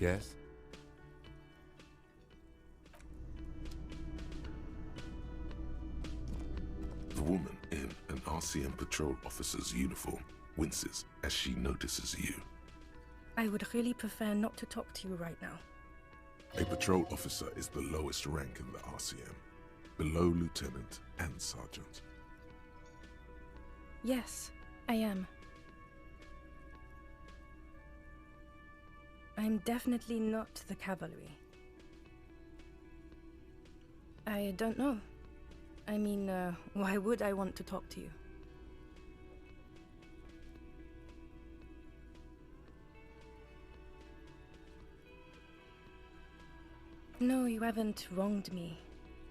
Yes? The woman in an RCM patrol officer's uniform winces as she notices you. I would really prefer not to talk to you right now. A patrol officer is the lowest rank in the RCM, below lieutenant and sergeant. Yes, I am. I'm definitely not the cavalry. I don't know. I mean, why would I want to talk to you? No, you haven't wronged me.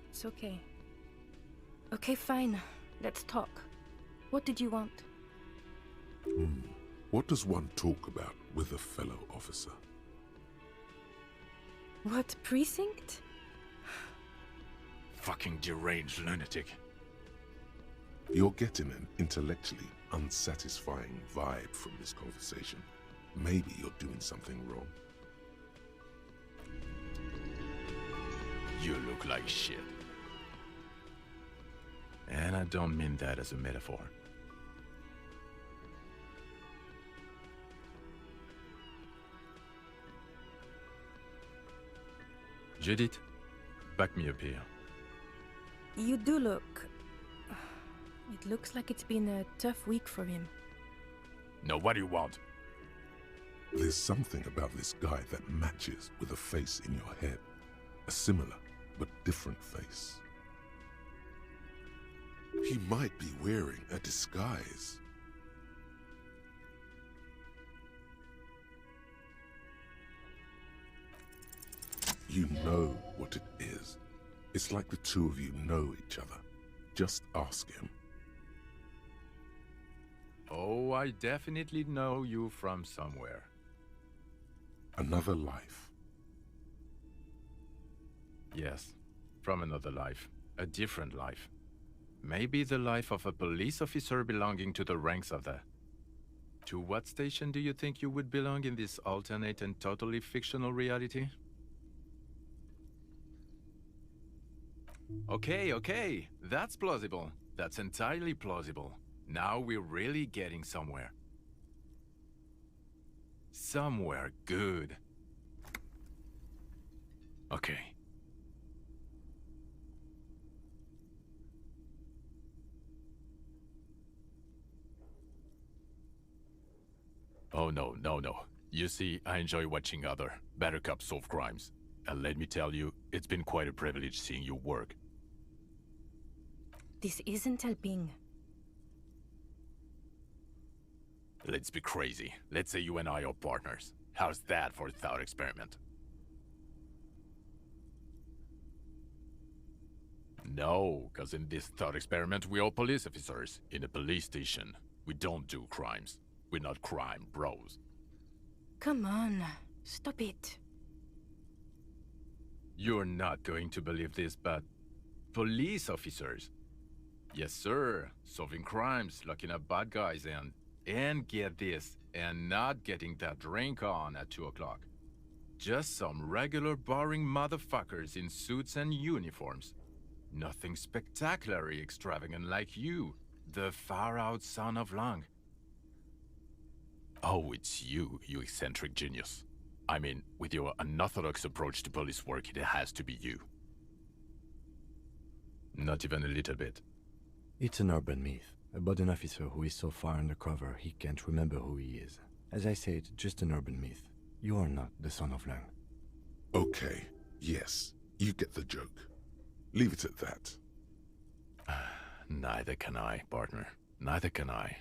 It's okay. Okay, fine. Let's talk. What did you want? What does one talk about with a fellow officer? What precinct? Fucking deranged lunatic. You're getting an intellectually unsatisfying vibe from this conversation. Maybe you're doing something wrong. You look like shit. And I don't mean that as a metaphor. Judith, back me up here. You do look... It looks like it's been a tough week for him. No, what do you want? There's something about this guy that matches with a face in your head. A similar but different face. He might be wearing a disguise. You know what it is. It's like the two of you know each other. Just ask him. Oh, I definitely know you from somewhere. Another life. Yes, from another life. A different life. Maybe the life of a police officer belonging to the ranks of the... To what station do you think you would belong in this alternate and totally fictional reality? Okay, that's plausible. That's entirely plausible. Now we're really getting somewhere. Somewhere good. Okay. Oh no. You see, I enjoy watching other better cops solve crimes. And let me tell you, it's been quite a privilege seeing you work. This isn't helping. Let's be crazy. Let's say you and I are partners. How's that for a thought experiment? No, because in this thought experiment, we are police officers in a police station. We don't do crimes. We're not crime bros. Come on, stop it. You're not going to believe this, but... police officers? Yes, sir. Solving crimes, locking up bad guys, and get this, and not getting that drink on at 2 o'clock. Just some regular boring motherfuckers in suits and uniforms. Nothing spectacularly extravagant like you, the far-out son of Lang. Oh, it's you eccentric genius. I mean, with your unorthodox approach to police work, it has to be you. Not even a little bit. It's an urban myth about an officer who is so far undercover he can't remember who he is. As I said, just an urban myth. You are not the son of Lang. Okay, yes, you get the joke. Leave it at that. Neither can I, partner. Neither can I.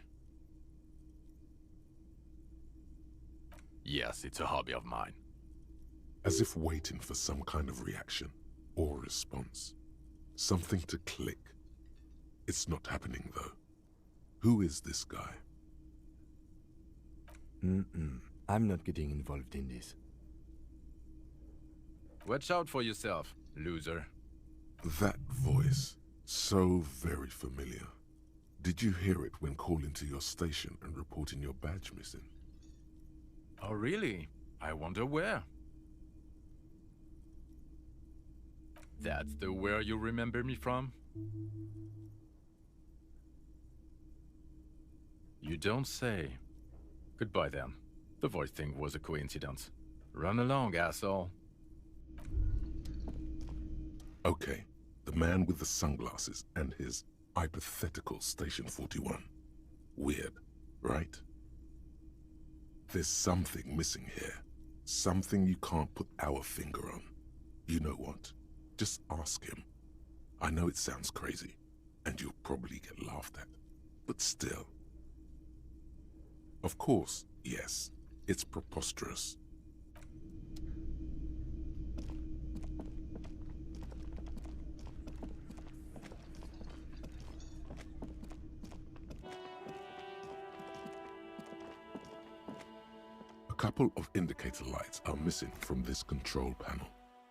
Yes, it's a hobby of mine. As if waiting for some kind of reaction or response. Something to click. It's not happening, though. Who is this guy? I'm not getting involved in this. Watch out for yourself, loser. That voice, so very familiar. Did you hear it when calling to your station and reporting your badge missing? Oh, really? I wonder where. That's the where you remember me from? You don't say. Goodbye then. The voice thing was a coincidence. Run along, asshole. Okay, the man with the sunglasses and his hypothetical Station 41. Weird, right? There's something missing here. Something you can't put our finger on. You know what? Just ask him. I know it sounds crazy, and you'll probably get laughed at, but still. Of course, yes, it's preposterous. A couple of indicator lights are missing from this control panel.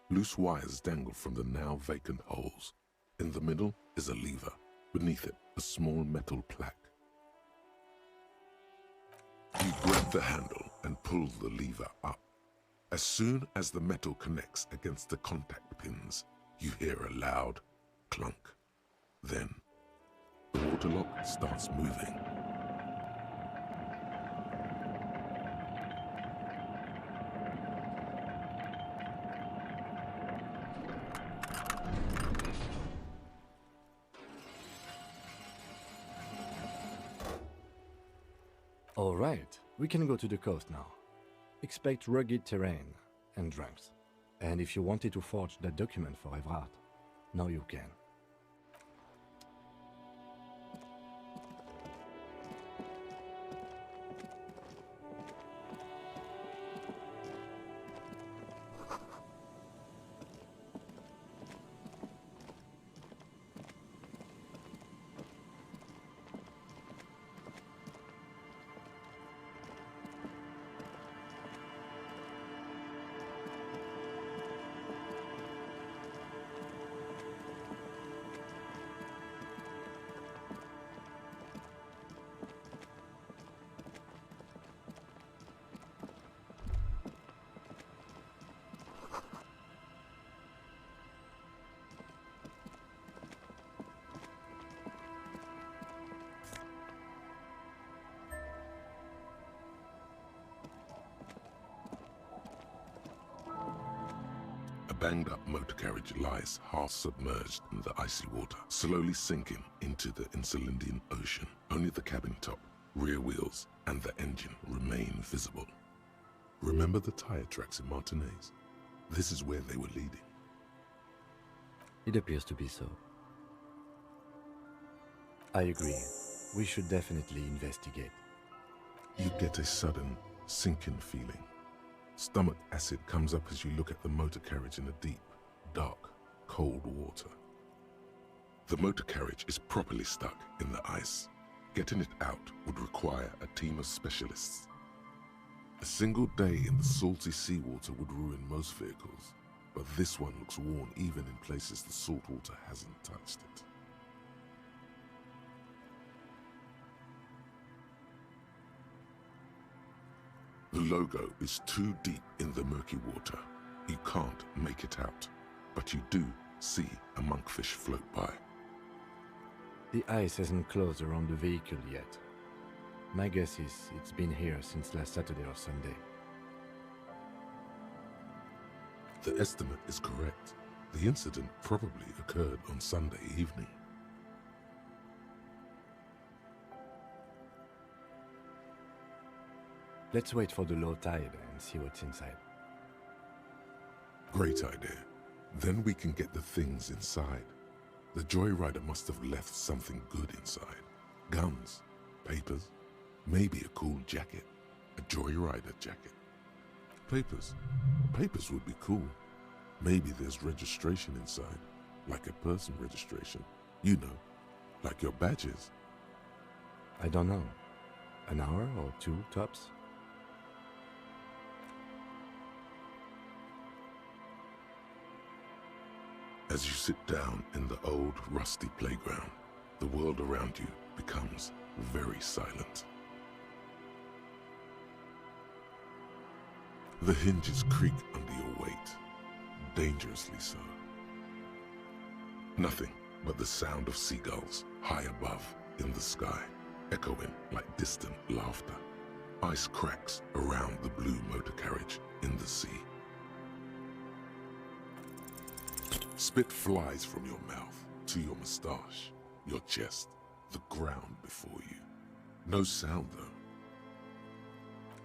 Loose wires dangle from the now vacant holes. In the middle is a lever. Beneath it, a small metal plaque. You grab the handle and pull the lever up. As soon as the metal connects against the contact pins, you hear a loud clunk. Then, the water lock starts moving. All right, we can go to the coast now. Expect rugged terrain and drunks. And if you wanted to forge that document for Evrard, now you can. A banged-up motor carriage lies half-submerged in the icy water, slowly sinking into the Insulindian Ocean. Only the cabin top, rear wheels, and the engine remain visible. Remember the tire tracks in Martinez? This is where they were leading. It appears to be so. I agree. We should definitely investigate. You get a sudden, sinking feeling. Stomach acid comes up as you look at the motor carriage in the deep, dark, cold water. The motor carriage is properly stuck in the ice. Getting it out would require a team of specialists. A single day in the salty seawater would ruin most vehicles, but this one looks worn even in places the salt water hasn't touched it. The logo is too deep in the murky water. You can't make it out, but you do see a monkfish float by. The ice hasn't closed around the vehicle yet. My guess is it's been here since last Saturday or Sunday. The estimate is correct. The incident probably occurred on Sunday evening. Let's wait for the low tide and see what's inside. Great idea. Then we can get the things inside. The joyrider must have left something good inside. Guns, papers, maybe a cool jacket. A joyrider jacket. Papers. Papers would be cool. Maybe there's registration inside. Like a person registration. You know, like your badges. I don't know. An hour or two, tops? As you sit down in the old, rusty playground, the world around you becomes very silent. The hinges creak under your weight, dangerously so. Nothing but the sound of seagulls high above in the sky, echoing like distant laughter. Ice cracks around the blue motor carriage in the sea. Spit flies from your mouth to your moustache, your chest, the ground before you. No sound, though.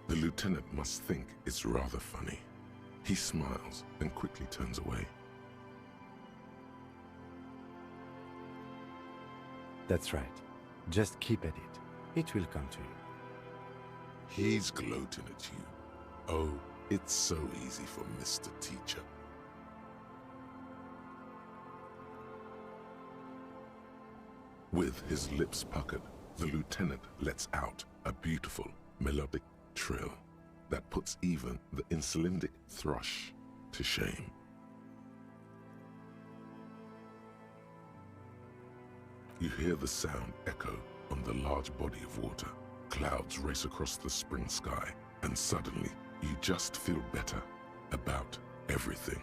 The lieutenant must think it's rather funny. He smiles and quickly turns away. That's right. Just keep at it. It will come to you. He's gloating at you. Oh, it's so easy for Mr. Teacher. With his lips puckered, the lieutenant lets out a beautiful, melodic trill that puts even the insulindic thrush to shame. You hear the sound echo on the large body of water. Clouds race across the spring sky, and suddenly you just feel better about everything.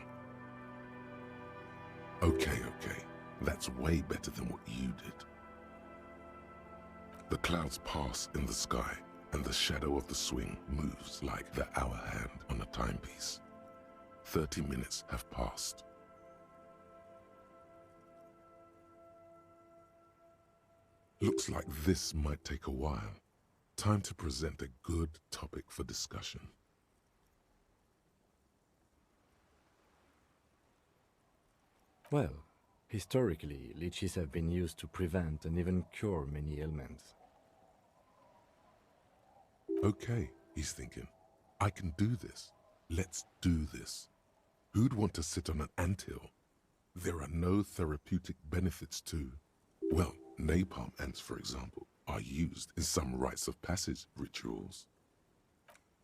Okay, that's way better than what you did. The clouds pass in the sky, and the shadow of the swing moves like the hour hand on a timepiece. 30 minutes have passed. Looks like this might take a while. Time to present a good topic for discussion. Well, historically, leeches have been used to prevent and even cure many ailments. Okay, he's thinking. I can do this. Let's do this. Who'd want to sit on an anthill? There are no therapeutic benefits to, well, napalm ants, for example, are used in some rites of passage rituals.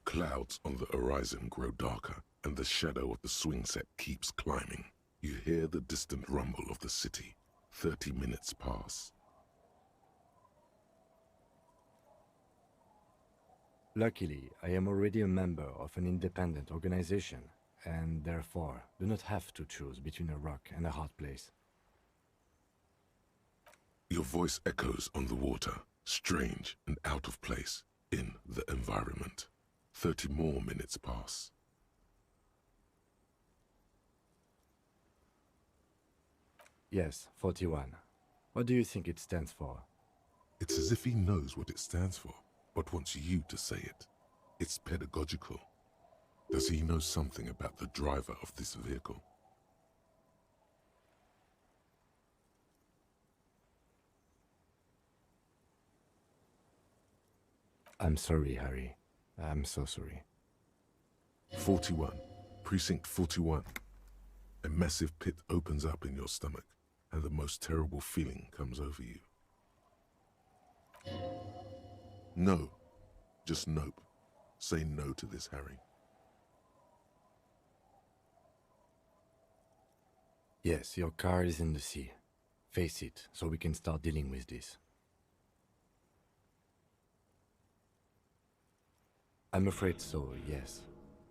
Clouds on the horizon grow darker, and the shadow of the swing set keeps climbing. You hear the distant rumble of the city. 30 minutes pass. Luckily, I am already a member of an independent organization, and therefore do not have to choose between a rock and a hard place. Your voice echoes on the water, strange and out of place in the environment. 30 more minutes pass. Yes, 41. What do you think it stands for? It's as if he knows what it stands for, but wants you to say it. It's pedagogical. Does he know something about the driver of this vehicle? I'm sorry, Harry. I'm so sorry. 41. Precinct 41. A massive pit opens up in your stomach, and the most terrible feeling comes over you. No. Just nope. Say no to this, Harry. Yes, your car is in the sea. Face it, so we can start dealing with this. I'm afraid so, yes.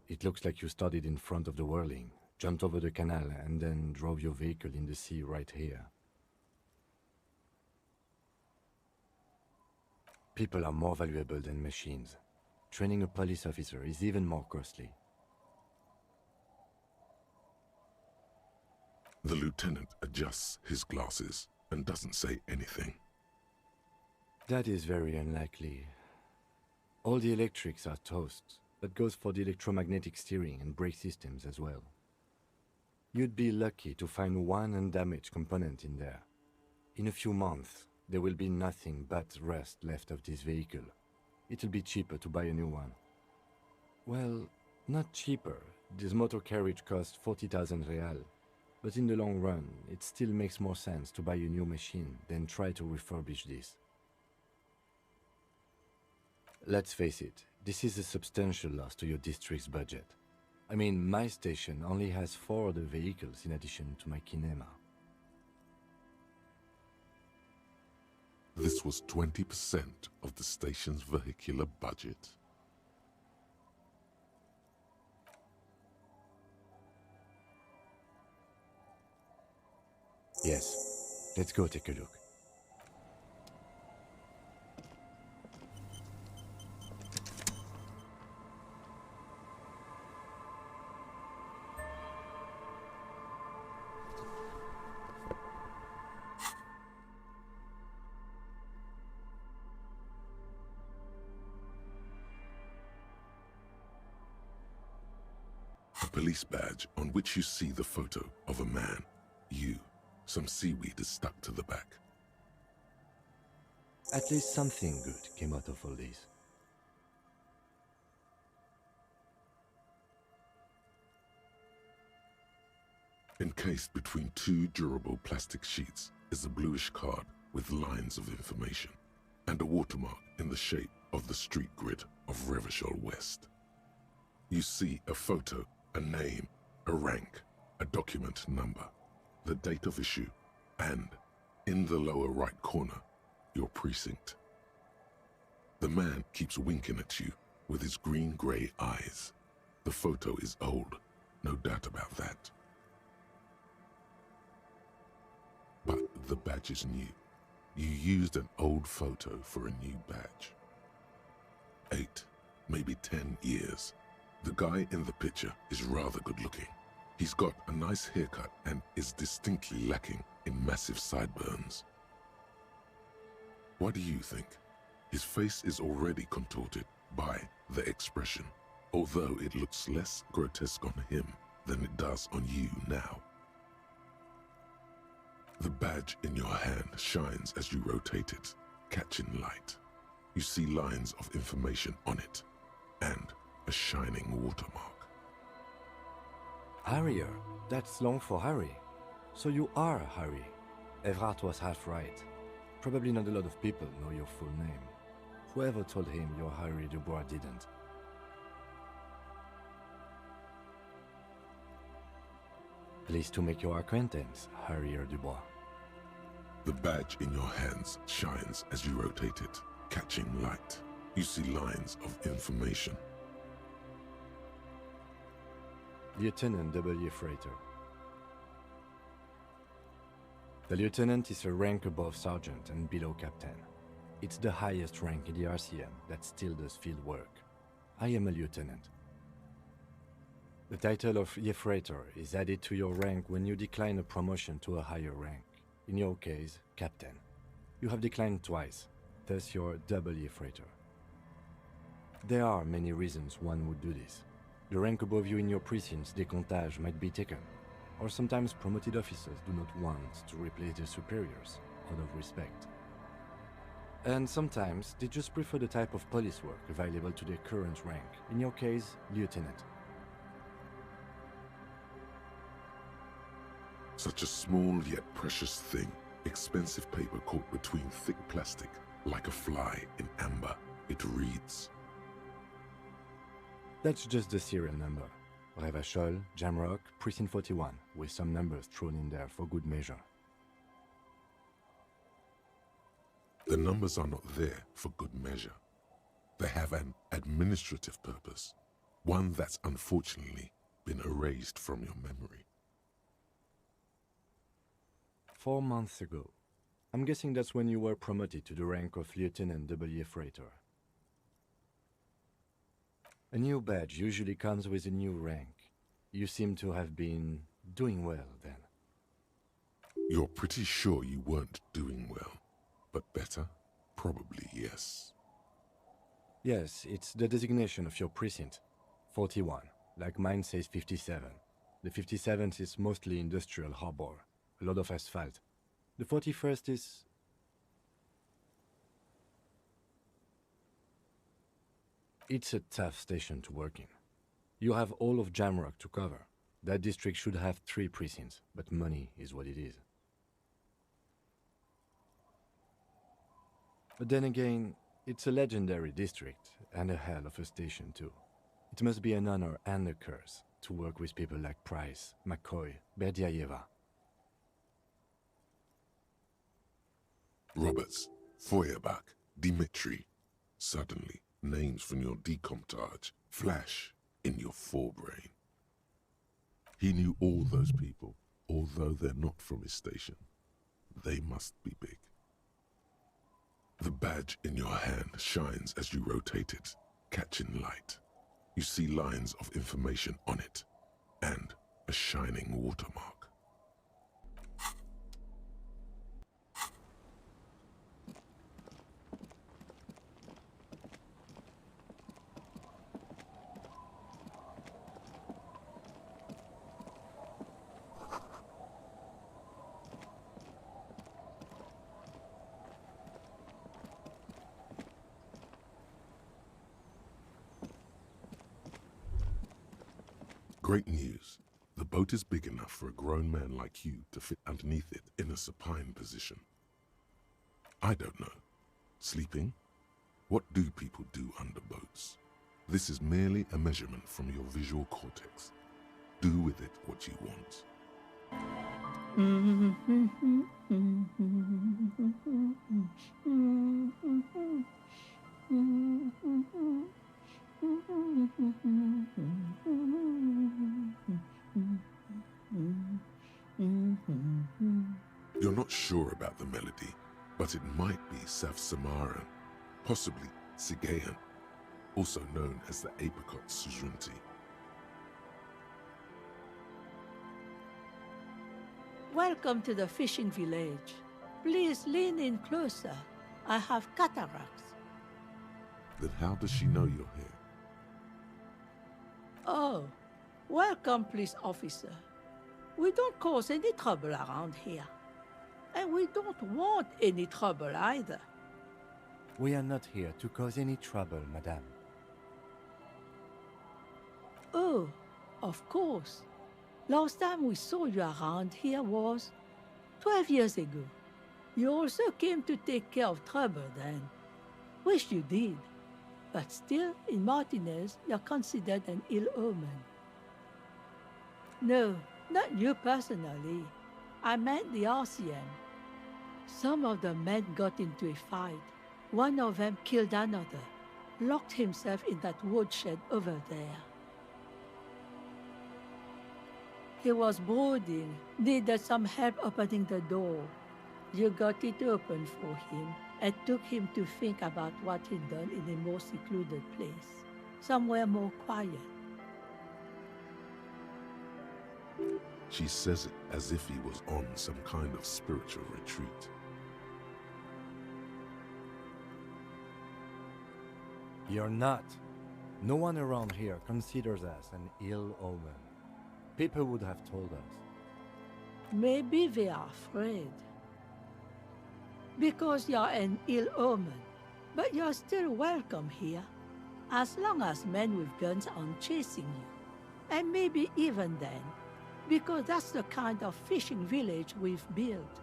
It looks like you started in front of the Whirling, jumped over the canal, and then drove your vehicle in the sea right here. People are more valuable than machines. Training a police officer is even more costly. The lieutenant adjusts his glasses and doesn't say anything. That is very unlikely. All the electrics are toast. That goes for the electromagnetic steering and brake systems as well. You'd be lucky to find one undamaged component in there. In a few months, there will be nothing but rust left of this vehicle. It'll be cheaper to buy a new one. Well, not cheaper. This motor carriage costs 40,000 real. But in the long run, it still makes more sense to buy a new machine than try to refurbish this. Let's face it, this is a substantial loss to your district's budget. I mean, my station only has 4 other vehicles in addition to my kinema. This was 20% of the station's vehicular budget. Yes, Let's go take a look. A police badge on which you see the photo of a man. You. Some seaweed is stuck to the back. At least something good came out of all this. Encased between two durable plastic sheets is a bluish card with lines of information and a watermark in the shape of the street grid of Ravers West. You see a photo, a name, a rank, a document number, the date of issue, and, in the lower right corner, your precinct. The man keeps winking at you with his green-grey eyes. The photo is old, no doubt about that. But the badge is new. You used an old photo for a new badge. 8, maybe 10 years. The guy in the picture is rather good looking. He's got a nice haircut and is distinctly lacking in massive sideburns. What do you think? His face is already contorted by the expression, although it looks less grotesque on him than it does on you now. The badge in your hand shines as you rotate it, catching light. You see lines of information on it, and a shining watermark. Harrier, that's long for Harry. So you are Harry. Evrard was half right. Probably not a lot of people know your full name. Whoever told him you're Harry Dubois didn't. Pleased to make your acquaintance, Harrier Dubois. The badge in your hands shines as you rotate it, catching light. You see lines of information. Lieutenant W. Freighter. The lieutenant is a rank above sergeant and below captain. It's the highest rank in the RCM that still does field work. I am a lieutenant. The title of Freighter is added to your rank when you decline a promotion to a higher rank. In your case, captain. You have declined twice, thus you're W. Freighter. There are many reasons one would do this. The rank above you in your precinct's décomptage might be taken, or sometimes promoted officers do not want to replace their superiors out of respect. And sometimes they just prefer the type of police work available to their current rank, in your case, lieutenant. Such a small yet precious thing, expensive paper caught between thick plastic, like a fly in amber. It reads. That's just the serial number. Ravers, Jamrock, Precinct 41, with some numbers thrown in there for good measure. The numbers are not there for good measure. They have an administrative purpose, one that's unfortunately been erased from your memory. 4 months ago. I'm guessing that's when you were promoted to the rank of Lieutenant W. Freighter. A new badge usually comes with a new rank. You seem to have been doing well then. You're pretty sure you weren't doing well, but better? Probably yes. Yes, it's the designation of your precinct. 41, like mine says 57. The 57th is mostly industrial harbor, a lot of asphalt. The 41st is... It's a tough station to work in. You have all of Jamrock to cover. That district should have 3 precincts, but money is what it is. But then again, it's a legendary district, and a hell of a station too. It must be an honor and a curse to work with people like Price, McCoy, Berdiaeva. Roberts, Feuerbach, Dimitri. Suddenly, names from your decomptage flash in your forebrain. He knew all those people, although they're not from his station. They must be big. The badge in your hand shines as you rotate it, catching light. You see lines of information on it, and a shining watermark. Great news. The boat is big enough for a grown man like you to fit underneath it in a supine position. I don't know. Sleeping? What do people do under boats? This is merely a measurement from your visual cortex. Do with it what you want. You're not sure about the melody, but it might be South Samaran, possibly Sigayan, also known as the apricot suzunti. Welcome to the fishing village. Please lean in closer. I have cataracts. Then how does she know you're here? Oh, welcome, police officer. We don't cause any trouble around here. And we don't want any trouble either. We are not here to cause any trouble, madame. Oh, of course. Last time we saw you around here was 12 years ago. You also came to take care of trouble then. Wish you did. But still, in Martinez, you're considered an ill omen. No, not you personally. I meant the RCM. Some of the men got into a fight. One of them killed another, locked himself in that woodshed over there. He was brooding, needed some help opening the door. You got it open for him and took him to think about what he'd done in a more secluded place, somewhere more quiet. She says it as if he was on some kind of spiritual retreat. You're not. No one around here considers us an ill omen. People would have told us. Maybe they are afraid. Because you're an ill omen, but you're still welcome here, as long as men with guns aren't chasing you. And maybe even then, because that's the kind of fishing village we've built.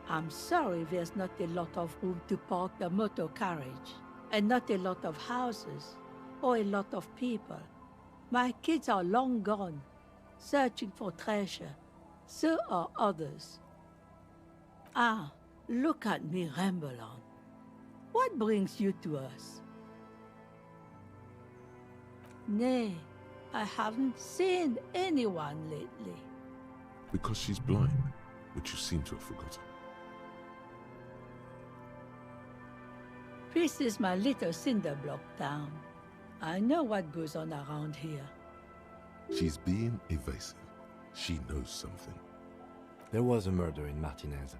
I'm sorry there's not a lot of room to park the motor carriage, and not a lot of houses, or a lot of people. My kids are long gone, searching for treasure. So are others. Ah, look at me ramble on. What brings you to us? Nay, I haven't seen anyone lately. Because she's blind, which you seem to have forgotten. This is my little cinder block town. I know what goes on around here. She's being evasive. She knows something. There was a murder in Martinez.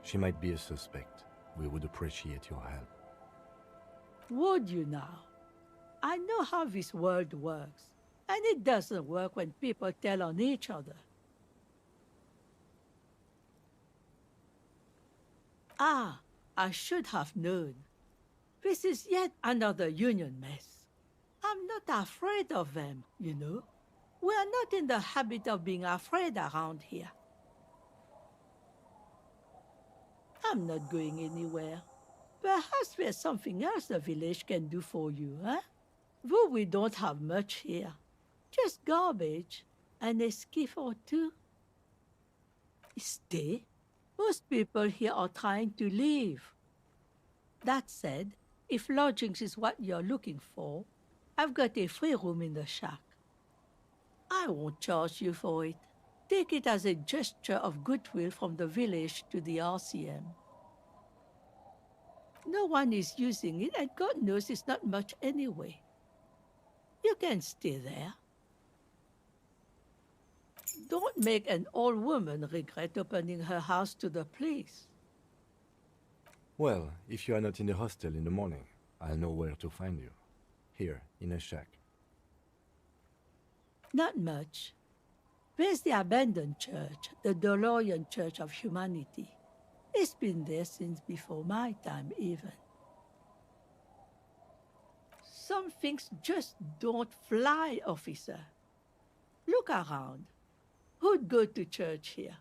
She might be a suspect. We would appreciate your help. Would you now? I know how this world works, and it doesn't work when people tell on each other. Ah, I should have known. This is yet another union mess. I'm not afraid of them, you know. We are not in the habit of being afraid around here. I'm not going anywhere. Perhaps there's something else the village can do for you, huh? Though we don't have much here. Just garbage and a skiff or two. Stay. Most people here are trying to leave. That said, if lodgings is what you're looking for, I've got a free room in the shack. I won't charge you for it. Take it as a gesture of goodwill from the village to the RCM. No one is using it, and God knows it's not much anyway. You can stay there. Don't make an old woman regret opening her house to the place. Well, if you are not in the hostel in the morning, I'll know where to find you. Here, in a shack. Not much. There's the abandoned church, the DeLorean Church of Humanity. It's been there since before my time, even. Some things just don't fly, officer. Look around. Who'd go to church here?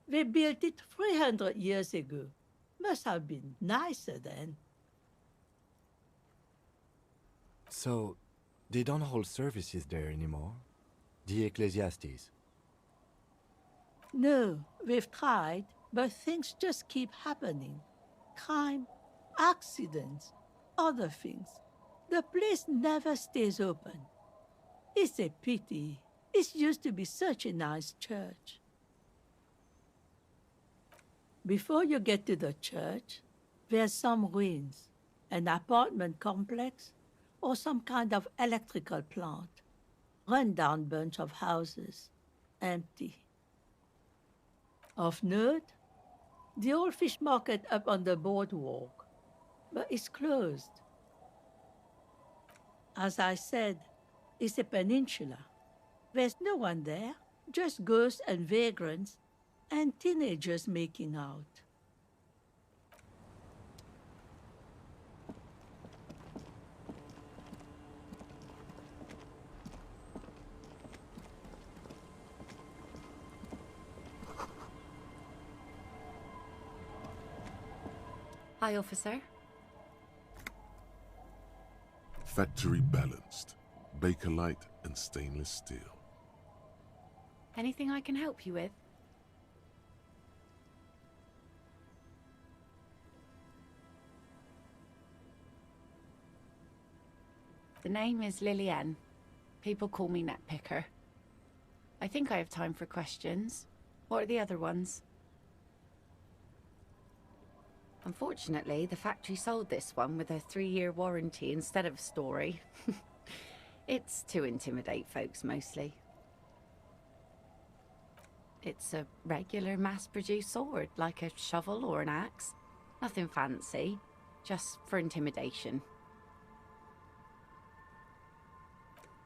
They built it 300 years ago. Must have been nicer then. So, they don't hold services there anymore? The Ecclesiastes? No, we've tried, but things just keep happening. Crime, accidents, other things. The place never stays open. It's a pity. It used to be such a nice church. Before you get to the church, there's some ruins, an apartment complex, or some kind of electrical plant. Run-down bunch of houses, empty. Of note, the old fish market up on the boardwalk, but it's closed. As I said, it's a peninsula. There's no one there, just ghosts and vagrants, and teenagers making out. Hi, officer. Factory balanced. Bakelite and stainless steel. Anything I can help you with? The name is Lillian. People call me Netpicker. I think I have time for questions. What are the other ones? Unfortunately, the factory sold this one with a 3-year warranty instead of a story. It's to intimidate folks, mostly. It's a regular mass-produced sword, like a shovel or an axe. Nothing fancy, just for intimidation.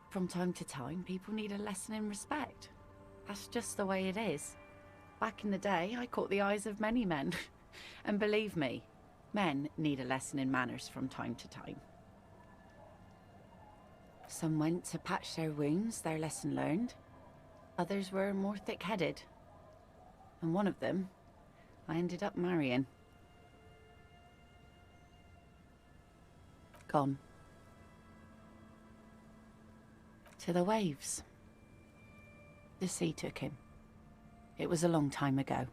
From time to time, people need a lesson in respect. That's just the way it is. Back in the day, I caught the eyes of many men. And believe me, men need a lesson in manners from time to time. Some went to patch their wounds, their lesson learned. Others were more thick-headed. And one of them, I ended up marrying. Gone. To the waves. The sea took him. It was a long time ago.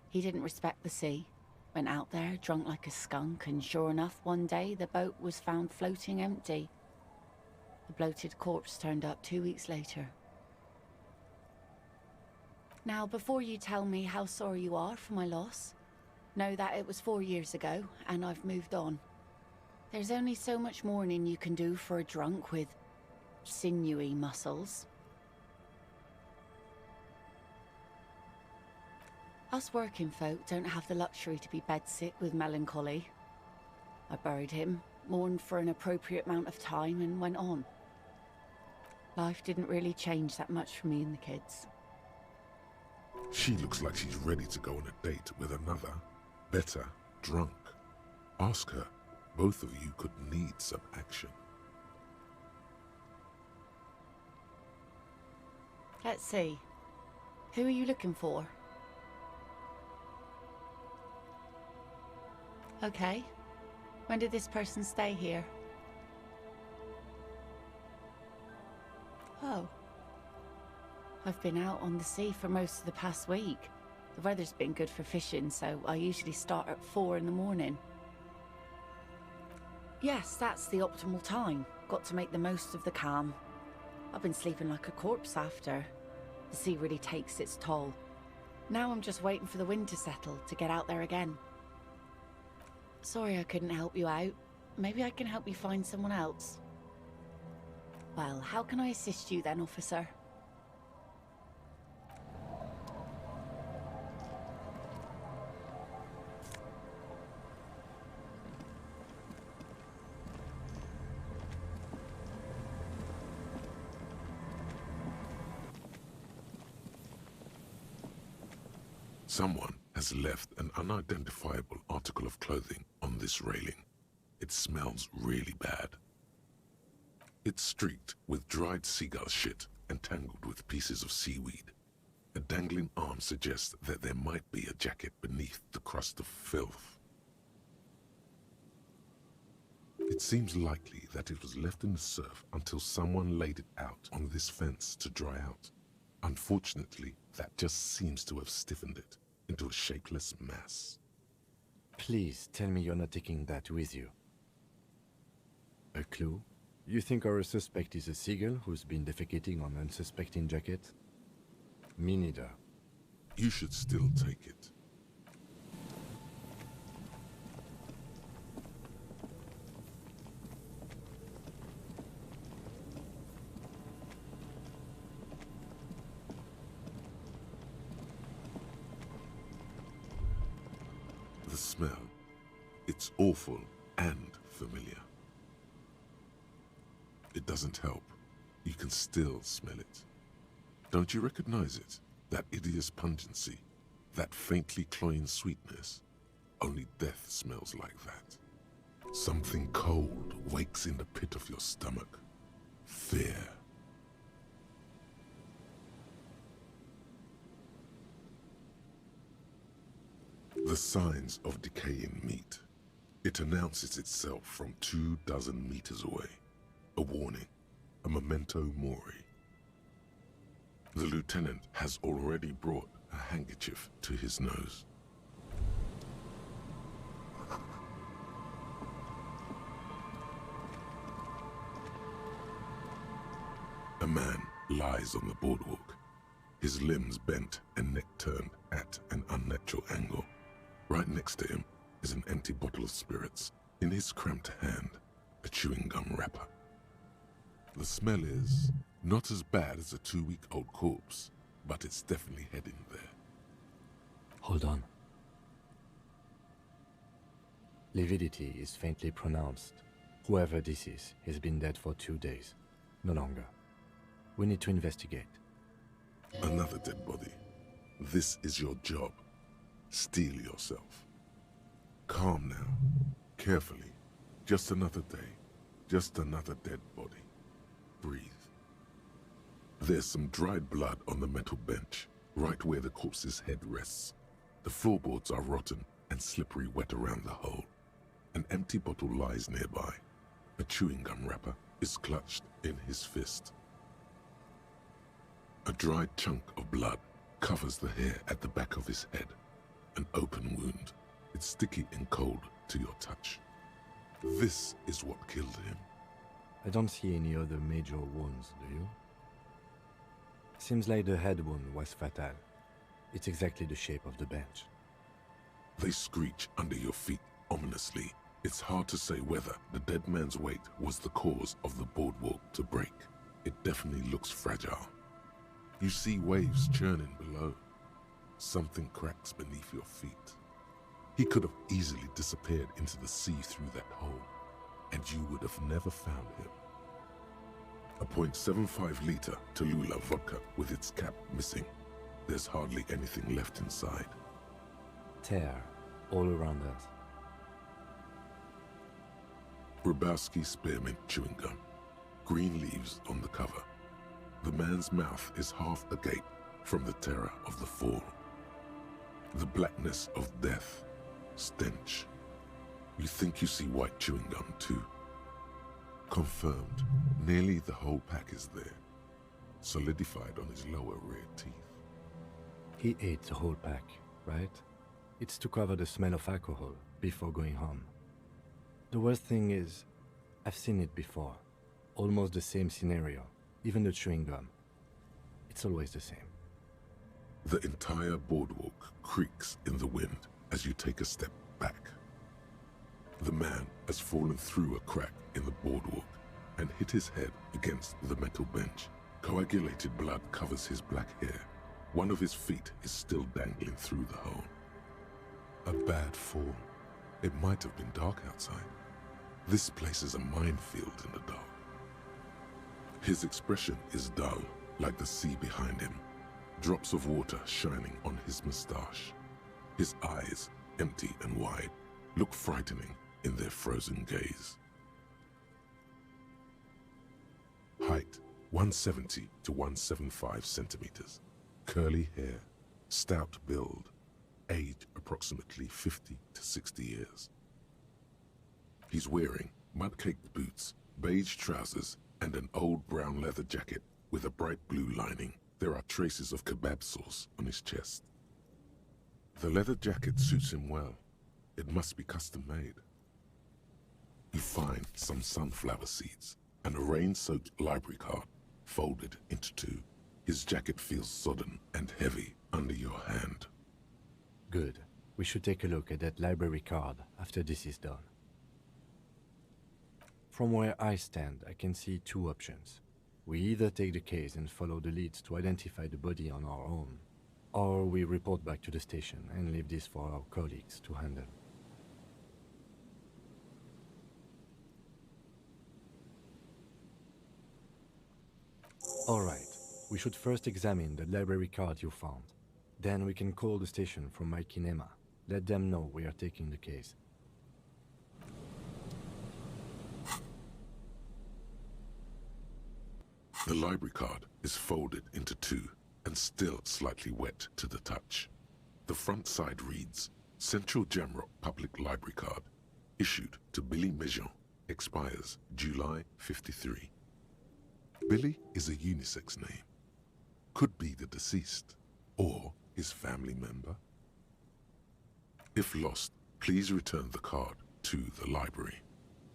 He didn't respect the sea. Went out there, drunk like a skunk, and sure enough, one day the boat was found floating empty. The bloated corpse turned up 2 weeks later. Now, before you tell me how sorry you are for my loss, know that it was 4 years ago, and I've moved on. There's only so much mourning you can do for a drunk with sinewy muscles. Us working folk don't have the luxury to be bedsick with melancholy. I buried him, mourned for an appropriate amount of time, and went on. Life didn't really change that much for me and the kids. She looks like she's ready to go on a date with another, better, drunk. Ask her. Both of you could need some action. Let's see. Who are you looking for? Okay. When did this person stay here? Oh. I've been out on the sea for most of the past week. The weather's been good for fishing, so I usually start at 4 in the morning. Yes, that's the optimal time. Got to make the most of the calm. I've been sleeping like a corpse after. The sea really takes its toll. Now I'm just waiting for the wind to settle to get out there again. Sorry I couldn't help you out. Maybe I can help you find someone else. Well, how can I assist you then, officer? Someone has left an unidentifiable article of clothing on this railing. It smells really bad. It's streaked with dried seagull shit and tangled with pieces of seaweed. A dangling arm suggests that there might be a jacket beneath the crust of filth. It seems likely that it was left in the surf until someone laid it out on this fence to dry out. Unfortunately, that just seems to have stiffened it into a shapeless mass. Please tell me you're not taking that with you. A clue? You think our suspect is a seagull who's been defecating on unsuspecting jacket? Me neither. You should still take it. The smell, it's awful and familiar. It doesn't help. You can still smell it. Don't you recognize it? That hideous pungency, that faintly cloying sweetness. Only death smells like that. Something cold wakes in the pit of your stomach. Fear. The signs of decaying meat. It announces itself from 24 meters away. A warning, a memento mori. The lieutenant has already brought a handkerchief to his nose. A man lies on the boardwalk, his limbs bent and neck turned at an unnatural angle. Right next to him is an empty bottle of spirits. In his cramped hand, a chewing gum wrapper. The smell is not as bad as a 2-week-old corpse, but it's definitely heading there. Hold on. Lividity is faintly pronounced. Whoever this is has been dead for 2 days. No longer. We need to investigate. Another dead body. This is your job. Steel yourself. Calm now. Carefully. Just another day. Just another dead body. Breathe. There's some dried blood on the metal bench, right where the corpse's head rests. The floorboards are rotten and slippery wet around the hole. An empty bottle lies nearby. A chewing gum wrapper is clutched in his fist. A dried chunk of blood covers the hair at the back of his head. An open wound. It's sticky and cold to your touch. This is what killed him. I don't see any other major wounds, do you? Seems like the head wound was fatal. It's exactly the shape of the bench. They screech under your feet ominously. It's hard to say whether the dead man's weight was the cause of the boardwalk to break. It definitely looks fragile. You see waves churning below. Something cracks beneath your feet. He could have easily disappeared into the sea through that hole, and you would have never found him. A .75 liter Tallulah vodka with its cap missing. There's hardly anything left inside. Tear all around us. Grabowski spearmint chewing gum. Green leaves on the cover. The man's mouth is half agape from the terror of the fall. The blackness of death. Stench. You think you see white chewing gum too. Confirmed. Nearly the whole pack is there. Solidified on his lower rear teeth. He ate the whole pack, right? It's to cover the smell of alcohol before going home. The worst thing is, I've seen it before. Almost the same scenario. even the chewing gum. It's always the same. The entire boardwalk creaks in the wind as you take a step back. The man has fallen through a crack in the boardwalk and hit his head against the metal bench. Coagulated blood covers his black hair. One of his feet is still dangling through the hole. A bad fall. It might have been dark outside. This place is a minefield in the dark. His expression is dull, like the sea behind him. Drops of water shining on his mustache. His eyes, empty and wide, look frightening in their frozen gaze. Height, 170 to 175 centimeters. Curly hair, stout build. Age, approximately 50 to 60 years. He's wearing mud-caked boots, beige trousers, and an old brown leather jacket with a bright blue lining. There are traces of kebab sauce on his chest. The leather jacket suits him well. It must be custom-made. You find some sunflower seeds and a rain-soaked library card folded into two. His jacket feels sodden and heavy under your hand. Good. We should take a look at that library card after this is done. From where I stand, I can see two options. We either take the case and follow the leads to identify the body on our own, or we report back to the station and leave this for our colleagues to handle. Alright, we should first examine the library card you found. Then we can call the station from my kinema. Let them know we are taking the case. The library card is folded into two and still slightly wet to the touch. The front side reads, Central Jamrock Public Library Card, issued to Billy Mejean, expires July 53. Billy is a unisex name. Could be the deceased, or his family member. If lost, please return the card to the library.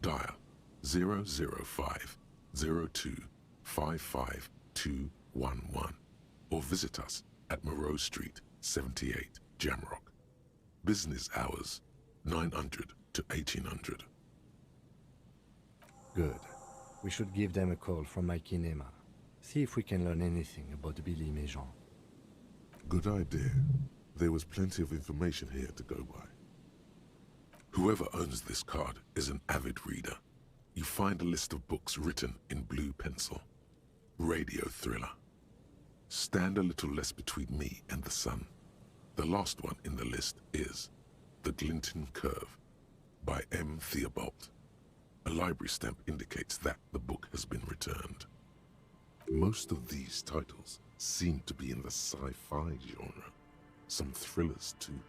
Dial 005 02 55211 or visit us at Moreau Street, 78, Jamrock. Business hours, 900 to 1800. Good. We should give them a call from my kinema. See if we can learn anything about Billy Mejean. Good idea. There was plenty of information here to go by. Whoever owns this card is an avid reader. You find a list of books written in blue pencil. Radio thriller. Stand a little less between me and the sun. The last one in the list is The Glinton Curve by M. Theobald. A library stamp indicates that the book has been returned. Most of these titles seem to be in the sci-fi genre. Some thrillers too.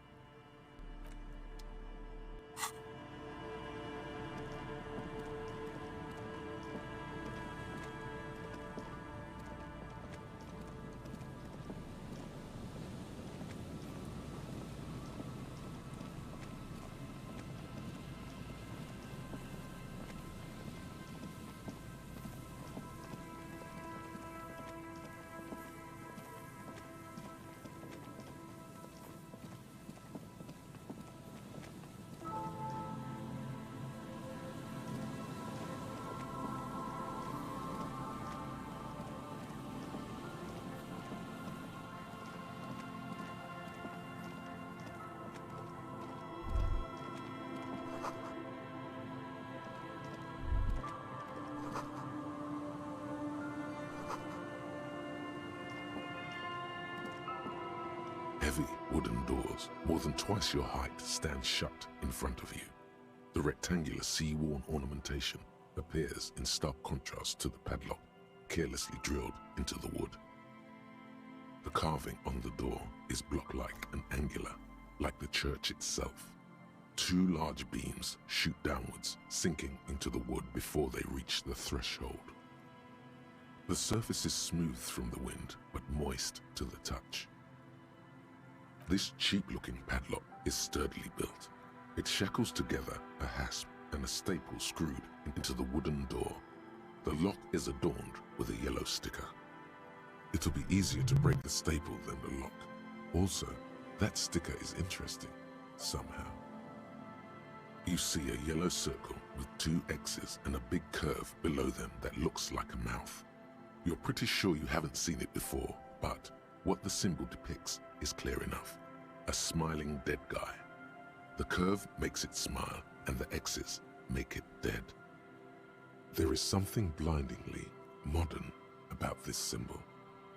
Heavy wooden doors, more than twice your height, stand shut in front of you. The rectangular sea-worn ornamentation appears in stark contrast to the padlock, carelessly drilled into the wood. The carving on the door is block-like and angular, like the church itself. Two large beams shoot downwards, sinking into the wood before they reach the threshold. The surface is smooth from the wind, but moist to the touch. This cheap-looking padlock is sturdily built. It shackles together a hasp and a staple screwed into the wooden door. The lock is adorned with a yellow sticker. It'll be easier to break the staple than the lock. Also, that sticker is interesting, somehow. You see a yellow circle with 2 X's and a big curve below them that looks like a mouth. You're pretty sure you haven't seen it before, but what the symbol depicts is clear enough. A smiling dead guy. The curve makes it smile, and the X's make it dead. There is something blindingly modern about this symbol.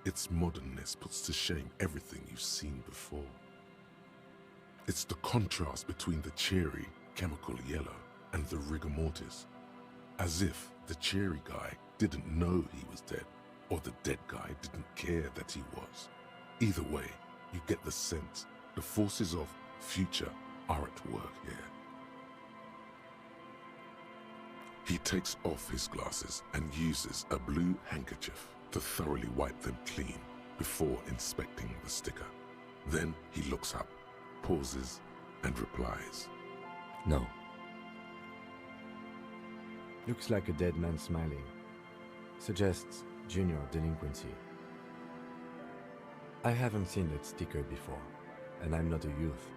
Its modernness puts to shame everything you've seen before. It's the contrast between the cheery, chemical yellow and the rigor mortis. As if the cheery guy didn't know he was dead, or the dead guy didn't care that he was. Either way, you get the sense the forces of future are at work here. He takes off his glasses and uses a blue handkerchief to thoroughly wipe them clean before inspecting the sticker. Then he looks up, pauses, and replies. No. Looks like a dead man smiling. Suggests junior delinquency. I haven't seen that sticker before, and I'm not a youth.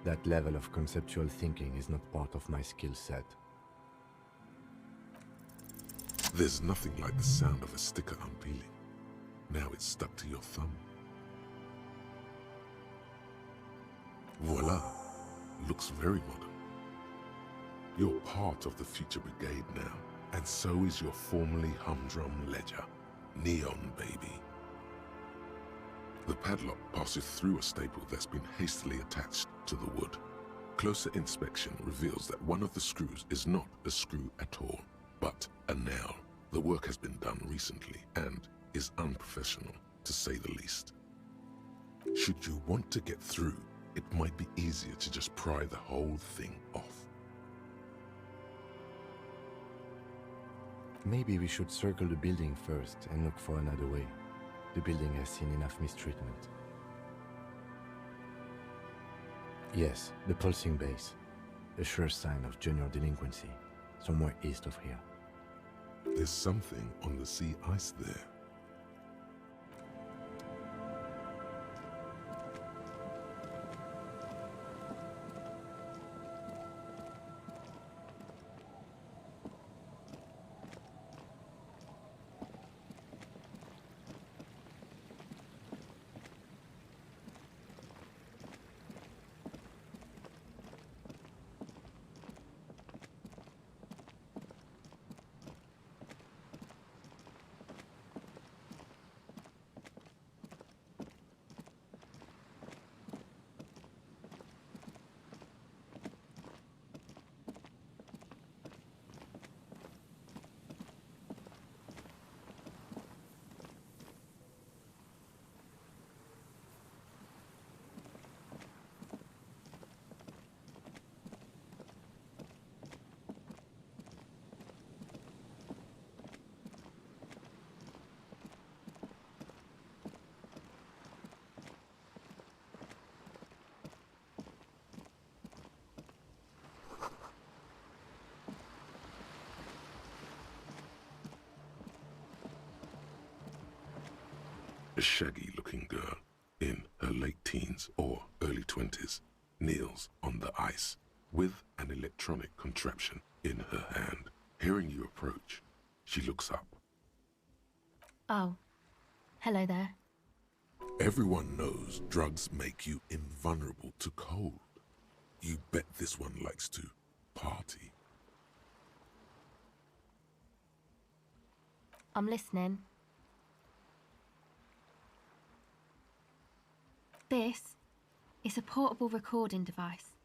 That level of conceptual thinking is not part of my skill set. There's nothing like the sound of a sticker unpeeling. Now it's stuck to your thumb. Voila! Looks very modern. You're part of the Future Brigade now, and so is your formerly humdrum ledger. Neon, baby. The padlock passes through a staple that's been hastily attached to the wood. Closer inspection reveals that one of the screws is not a screw at all, but a nail. The work has been done recently and is unprofessional, to say the least. Should you want to get through, it might be easier to just pry the whole thing off. Maybe we should circle the building first and look for another way. The building has seen enough mistreatment. Yes, the pulsing base. A sure sign of junior delinquency, somewhere east of here. There's something on the sea ice there. A shaggy-looking girl in her late teens or early 20s kneels on the ice with an electronic contraption in her hand. Hearing you approach, she looks up. Oh, hello there. Everyone knows drugs make you invulnerable to cold. You bet this one likes to party. I'm listening. This is a portable recording device.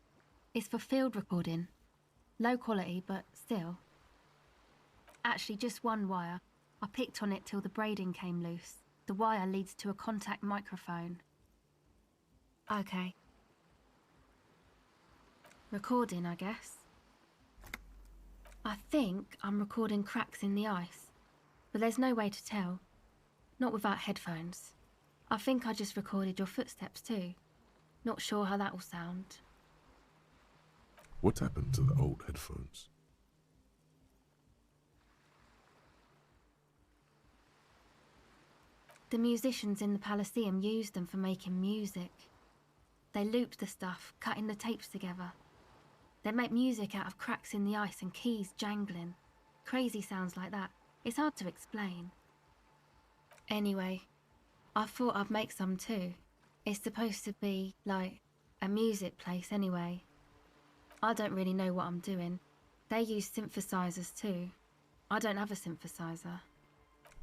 It's for field recording. Low quality, but still. Actually, just one wire. I picked on it till the braiding came loose. The wire leads to a contact microphone. Okay. Recording, I guess. I think I'm recording cracks in the ice, but there's no way to tell. Not without headphones. I think I just recorded your footsteps too. Not sure how that will sound. What happened to the old headphones? The musicians in the Palaceum used them for making music. They looped the stuff, cutting the tapes together. They make music out of cracks in the ice and keys jangling. Crazy sounds like that. It's hard to explain. Anyway, I thought I'd make some too. It's supposed to be, like, a music place anyway. I don't really know what I'm doing. They use synthesizers too. I don't have a synthesizer.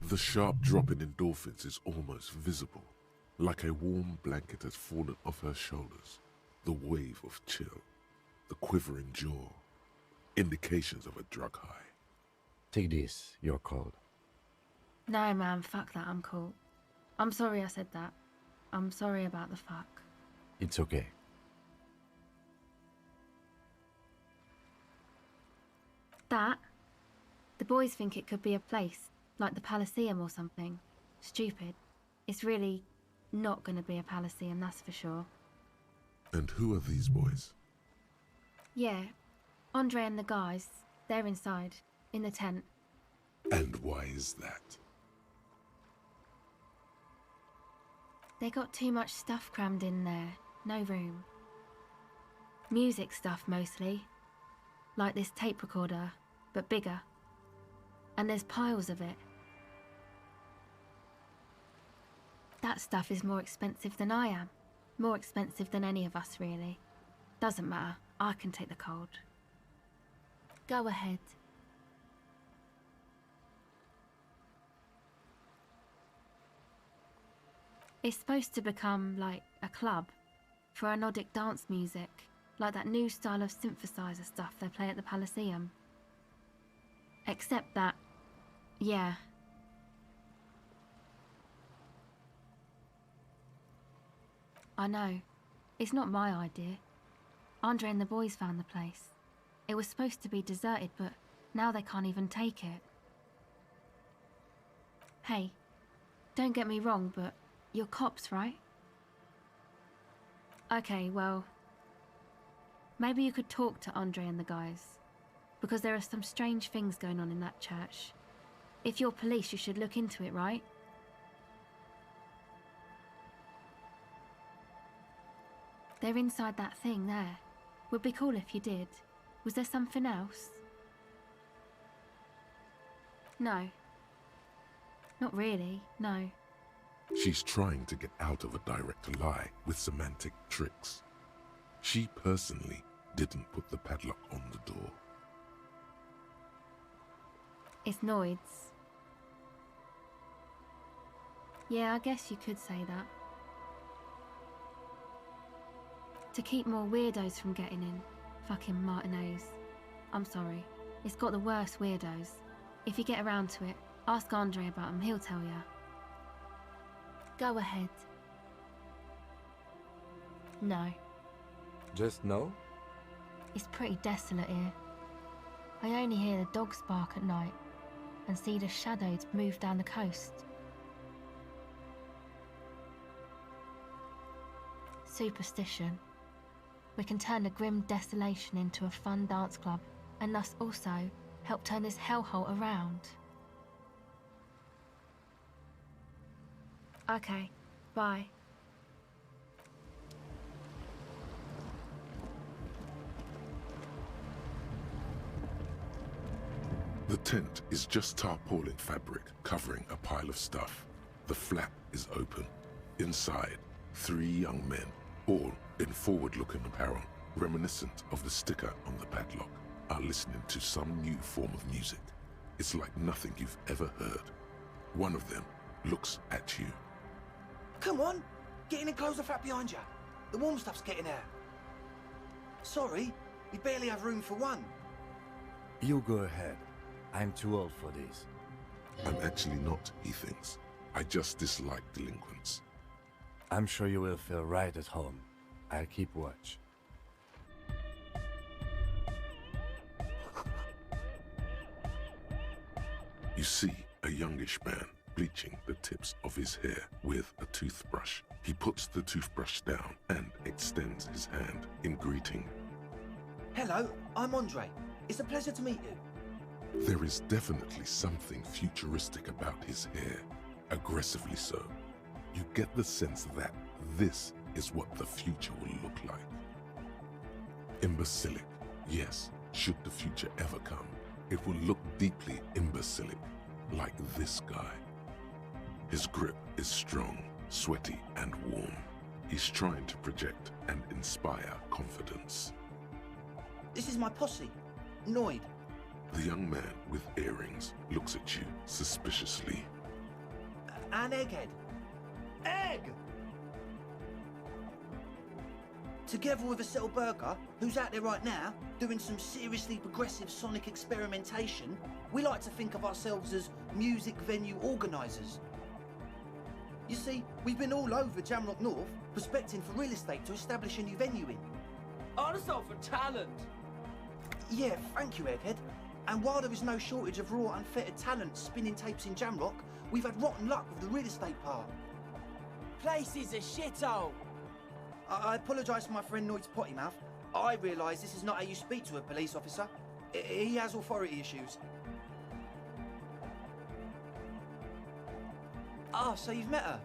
The sharp drop in endorphins is almost visible, like a warm blanket has fallen off her shoulders. The wave of chill, the quivering jaw, indications of a drug high. Take this, you're cold. No, man, fuck that, I'm cool. I'm sorry I said that. I'm sorry about the fuck. It's okay. That? The boys think it could be a place, like the Palaceum or something. Stupid. It's really not gonna be a Palaceum, that's for sure. And who are these boys? Yeah, Andre and the guys, they're inside, in the tent. And why is that? They got too much stuff crammed in there, no room. Music stuff mostly. Like this tape recorder, but bigger. And there's piles of it. That stuff is more expensive than I am. More expensive than any of us, really. Doesn't matter, I can take the cold. Go ahead. It's supposed to become, like, a club for anodic dance music, like that new style of synthesizer stuff they play at the Palaceum. Except that, yeah. I know. It's not my idea. Andre and the boys found the place. It was supposed to be deserted, but now they can't even take it. Hey, don't get me wrong, but you're cops, right? Okay, well, maybe you could talk to Andre and the guys, because there are some strange things going on in that church. If you're police, you should look into it, right? They're inside that thing there. Would be cool if you did. Was there something else? No. Not really, no. She's trying to get out of a direct lie with semantic tricks. She personally didn't put the padlock on the door. It's Noid's. Yeah, I guess you could say that. To keep more weirdos from getting in. Fucking Martinez. I'm sorry. It's got the worst weirdos. If you get around to it, ask Andre about him, he'll tell ya. Go ahead. No. Just no? It's pretty desolate here. I only hear the dogs bark at night and see the shadows move down the coast. Superstition. We can turn the grim desolation into a fun dance club and thus also help turn this hellhole around. Okay, bye. The tent is just tarpaulin fabric covering a pile of stuff. The flap is open. Inside, 3 young men, all in forward-looking apparel, reminiscent of the sticker on the padlock, are listening to some new form of music. It's like nothing you've ever heard. One of them looks at you. Come on, get in and close the flap behind you. The warm stuff's getting out. Sorry, we barely have room for one. You go ahead. I'm too old for this. I'm actually not, he thinks. I just dislike delinquents. I'm sure you will feel right at home. I'll keep watch. You see a youngish man bleaching the tips of his hair with a toothbrush. He puts the toothbrush down and extends his hand in greeting. Hello, I'm Andre. It's a pleasure to meet you. There is definitely something futuristic about his hair, aggressively so. You get the sense that this is what the future will look like. Imbecilic, yes, should the future ever come, it will look deeply imbecilic, like this guy. His grip is strong, sweaty, and warm. He's trying to project and inspire confidence. This is my posse, Noid. The young man with earrings looks at you suspiciously. And Egghead. Egg! Together with a Burger, who's out there right now, doing some seriously progressive sonic experimentation, we like to think of ourselves as music venue organisers. You see, we've been all over Jamrock North, prospecting for real estate to establish a new venue in. Also for talent. Yeah, thank you, Egghead. And while there is no shortage of raw, unfettered talent spinning tapes in Jamrock, we've had rotten luck with the real estate part. Place is a shithole. I apologise for my friend Noid's potty mouth. I realise this is not how you speak to a police officer. He has authority issues. Ah, so you've met her.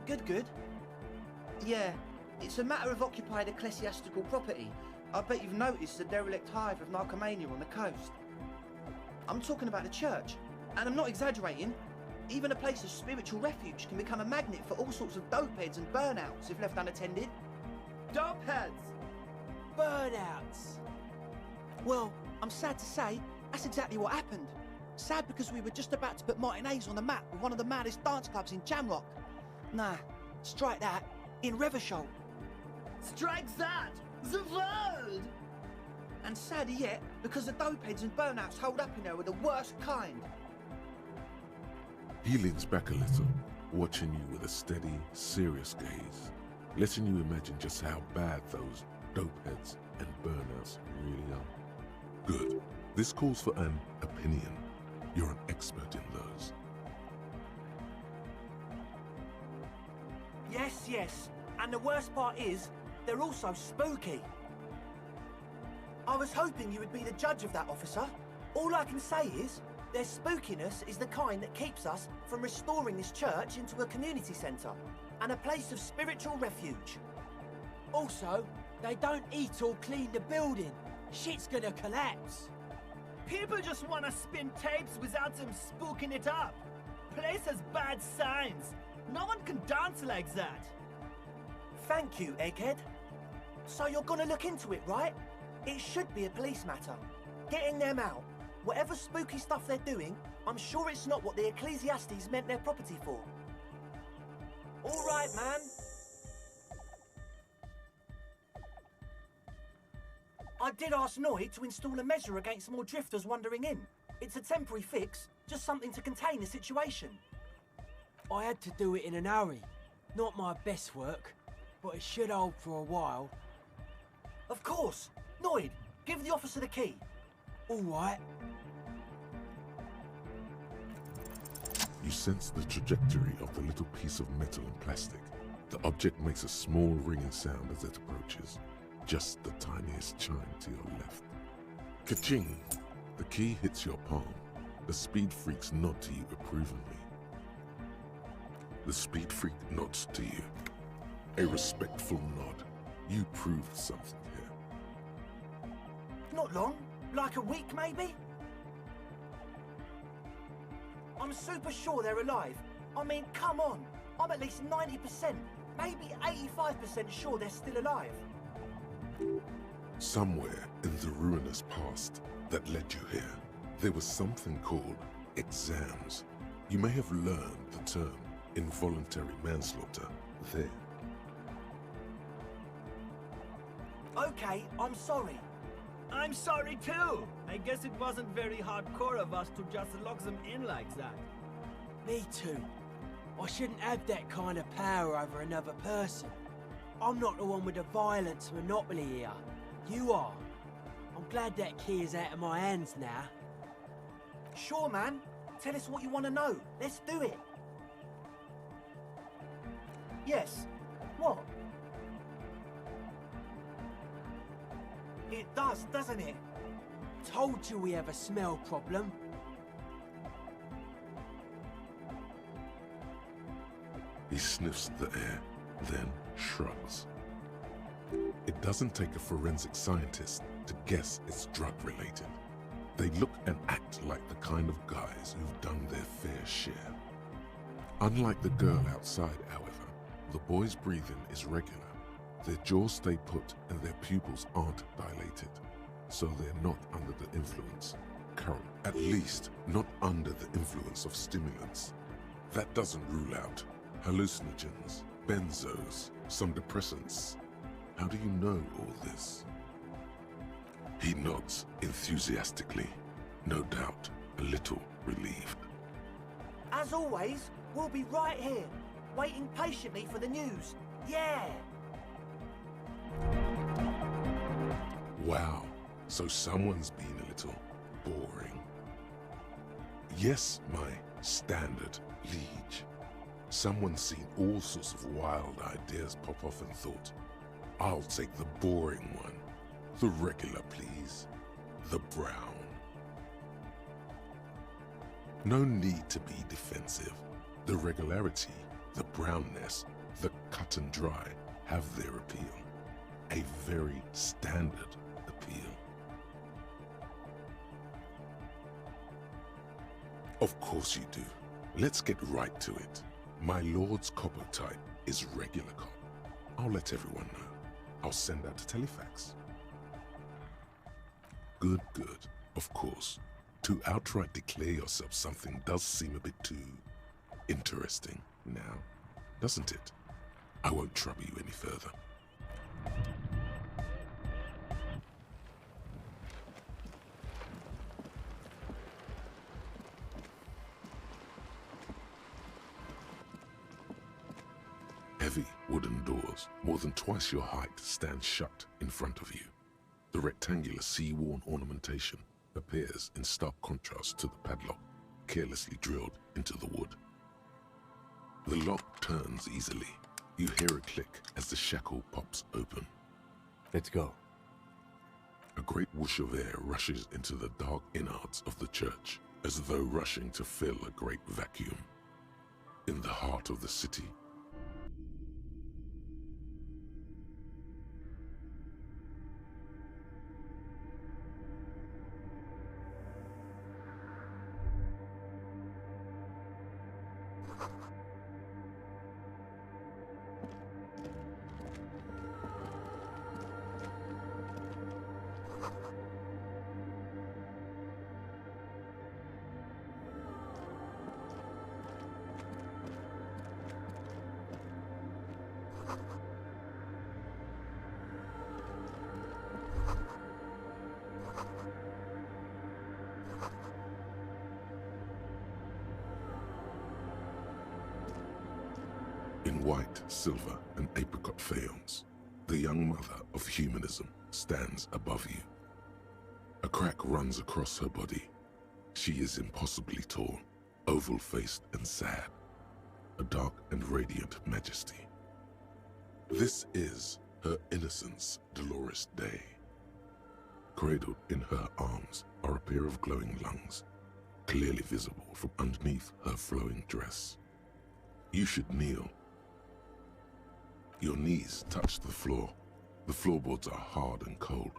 Good, good. Yeah, it's a matter of occupied ecclesiastical property. I bet you've noticed the derelict hive of narcomania on the coast. I'm talking about the church, and I'm not exaggerating. Even a place of spiritual refuge can become a magnet for all sorts of dopeheads and burnouts if left unattended. Dopeheads! Burnouts! Well, I'm sad to say, that's exactly what happened. Sad because we were just about to put Martinez on the map with one of the maddest dance clubs in Jamrock. Nah, strike that, in Ravers. Strike that! The world! And sadder yet, because the dopeheads and burnouts hold up in there were the worst kind. He leans back a little, watching you with a steady, serious gaze, letting you imagine just how bad those dopeheads and burnouts really are. Good. This calls for an opinion. You're an expert in those. Yes, yes. And the worst part is, they're also spooky. I was hoping you would be the judge of that, officer. All I can say is, their spookiness is the kind that keeps us from restoring this church into a community centre and a place of spiritual refuge. Also, they don't eat or clean the building. Shit's gonna collapse. People just wanna spin tapes without them spooking it up. Place has bad signs. No one can dance like that. Thank you, Egghead. So you're gonna look into it, right? It should be a police matter. Getting them out. Whatever spooky stuff they're doing, I'm sure it's not what the Ecclesiastes meant their property for. All right, man. I did ask Noid to install a measure against more drifters wandering in. It's a temporary fix, just something to contain the situation. I had to do it in an hurry. Not my best work, but it should hold for a while. Of course. Noid, give the officer the key. All right. You sense the trajectory of the little piece of metal and plastic. The object makes a small ringing sound as it approaches. Just the tiniest chime to your left. Ka-ching! The key hits your palm. The speed freaks nod to you approvingly. The speed freak nods to you. A respectful nod. You proved something here. Not long. Like a week, maybe? I'm super sure they're alive. I mean, come on. I'm at least 90%, maybe 85% sure they're still alive. Somewhere in the ruinous past that led you here, there was something called exams. You may have learned the term involuntary manslaughter there. Okay, I'm sorry. I'm sorry too. I guess it wasn't very hardcore of us to just lock them in like that. Me too. I shouldn't have that kind of power over another person. I'm not the one with the violence monopoly here. You are. I'm glad that key is out of my hands now. Sure, man. Tell us what you want to know. Let's do it. Yes. What? It does, doesn't it? Told you we have a smell problem. He sniffs the air, then shrugs. It doesn't take a forensic scientist to guess it's drug-related. They look and act like the kind of guys who've done their fair share. Unlike the girl outside, however, the boy's breathing is regular. Their jaws stay put and their pupils aren't dilated, so they're not under the influence. Current, at least not under the influence of stimulants. That doesn't rule out hallucinogens, benzos, some depressants. How do you know all this? He nods enthusiastically, no doubt a little relieved. As always, we'll be right here, waiting patiently for the news. Yeah! Wow, so someone's been a little boring. Yes, my standard liege. Someone's seen all sorts of wild ideas pop off and thought, I'll take the boring one. The regular, please. The brown. No need to be defensive. The regularity, the brownness, the cut and dry have their appeal. A very standard appeal. Of course you do. Let's get right to it. My lord's copper type is regular cop. I'll let everyone know. I'll send out a telefax. Good, good. Of course. To outright declare yourself something does seem a bit too interesting now, doesn't it? I won't trouble you any further. Heavy wooden doors, more than twice your height, stand shut in front of you. The rectangular sea-worn ornamentation appears in stark contrast to the padlock, carelessly drilled into the wood. The lock turns easily. You hear a click as the shackle pops open. Let's go. A great whoosh of air rushes into the dark innards of the church, as though rushing to fill a great vacuum. In the heart of the city, in white, silver, and apricot faience, the young mother of humanism stands above you. A crack runs across her body. She is impossibly tall, oval-faced and sad, a dark and radiant majesty. This is her innocence, Dolores Day. Cradled in her arms are a pair of glowing lungs, clearly visible from underneath her flowing dress. You should kneel. Your knees touch the floor. The floorboards are hard and cold.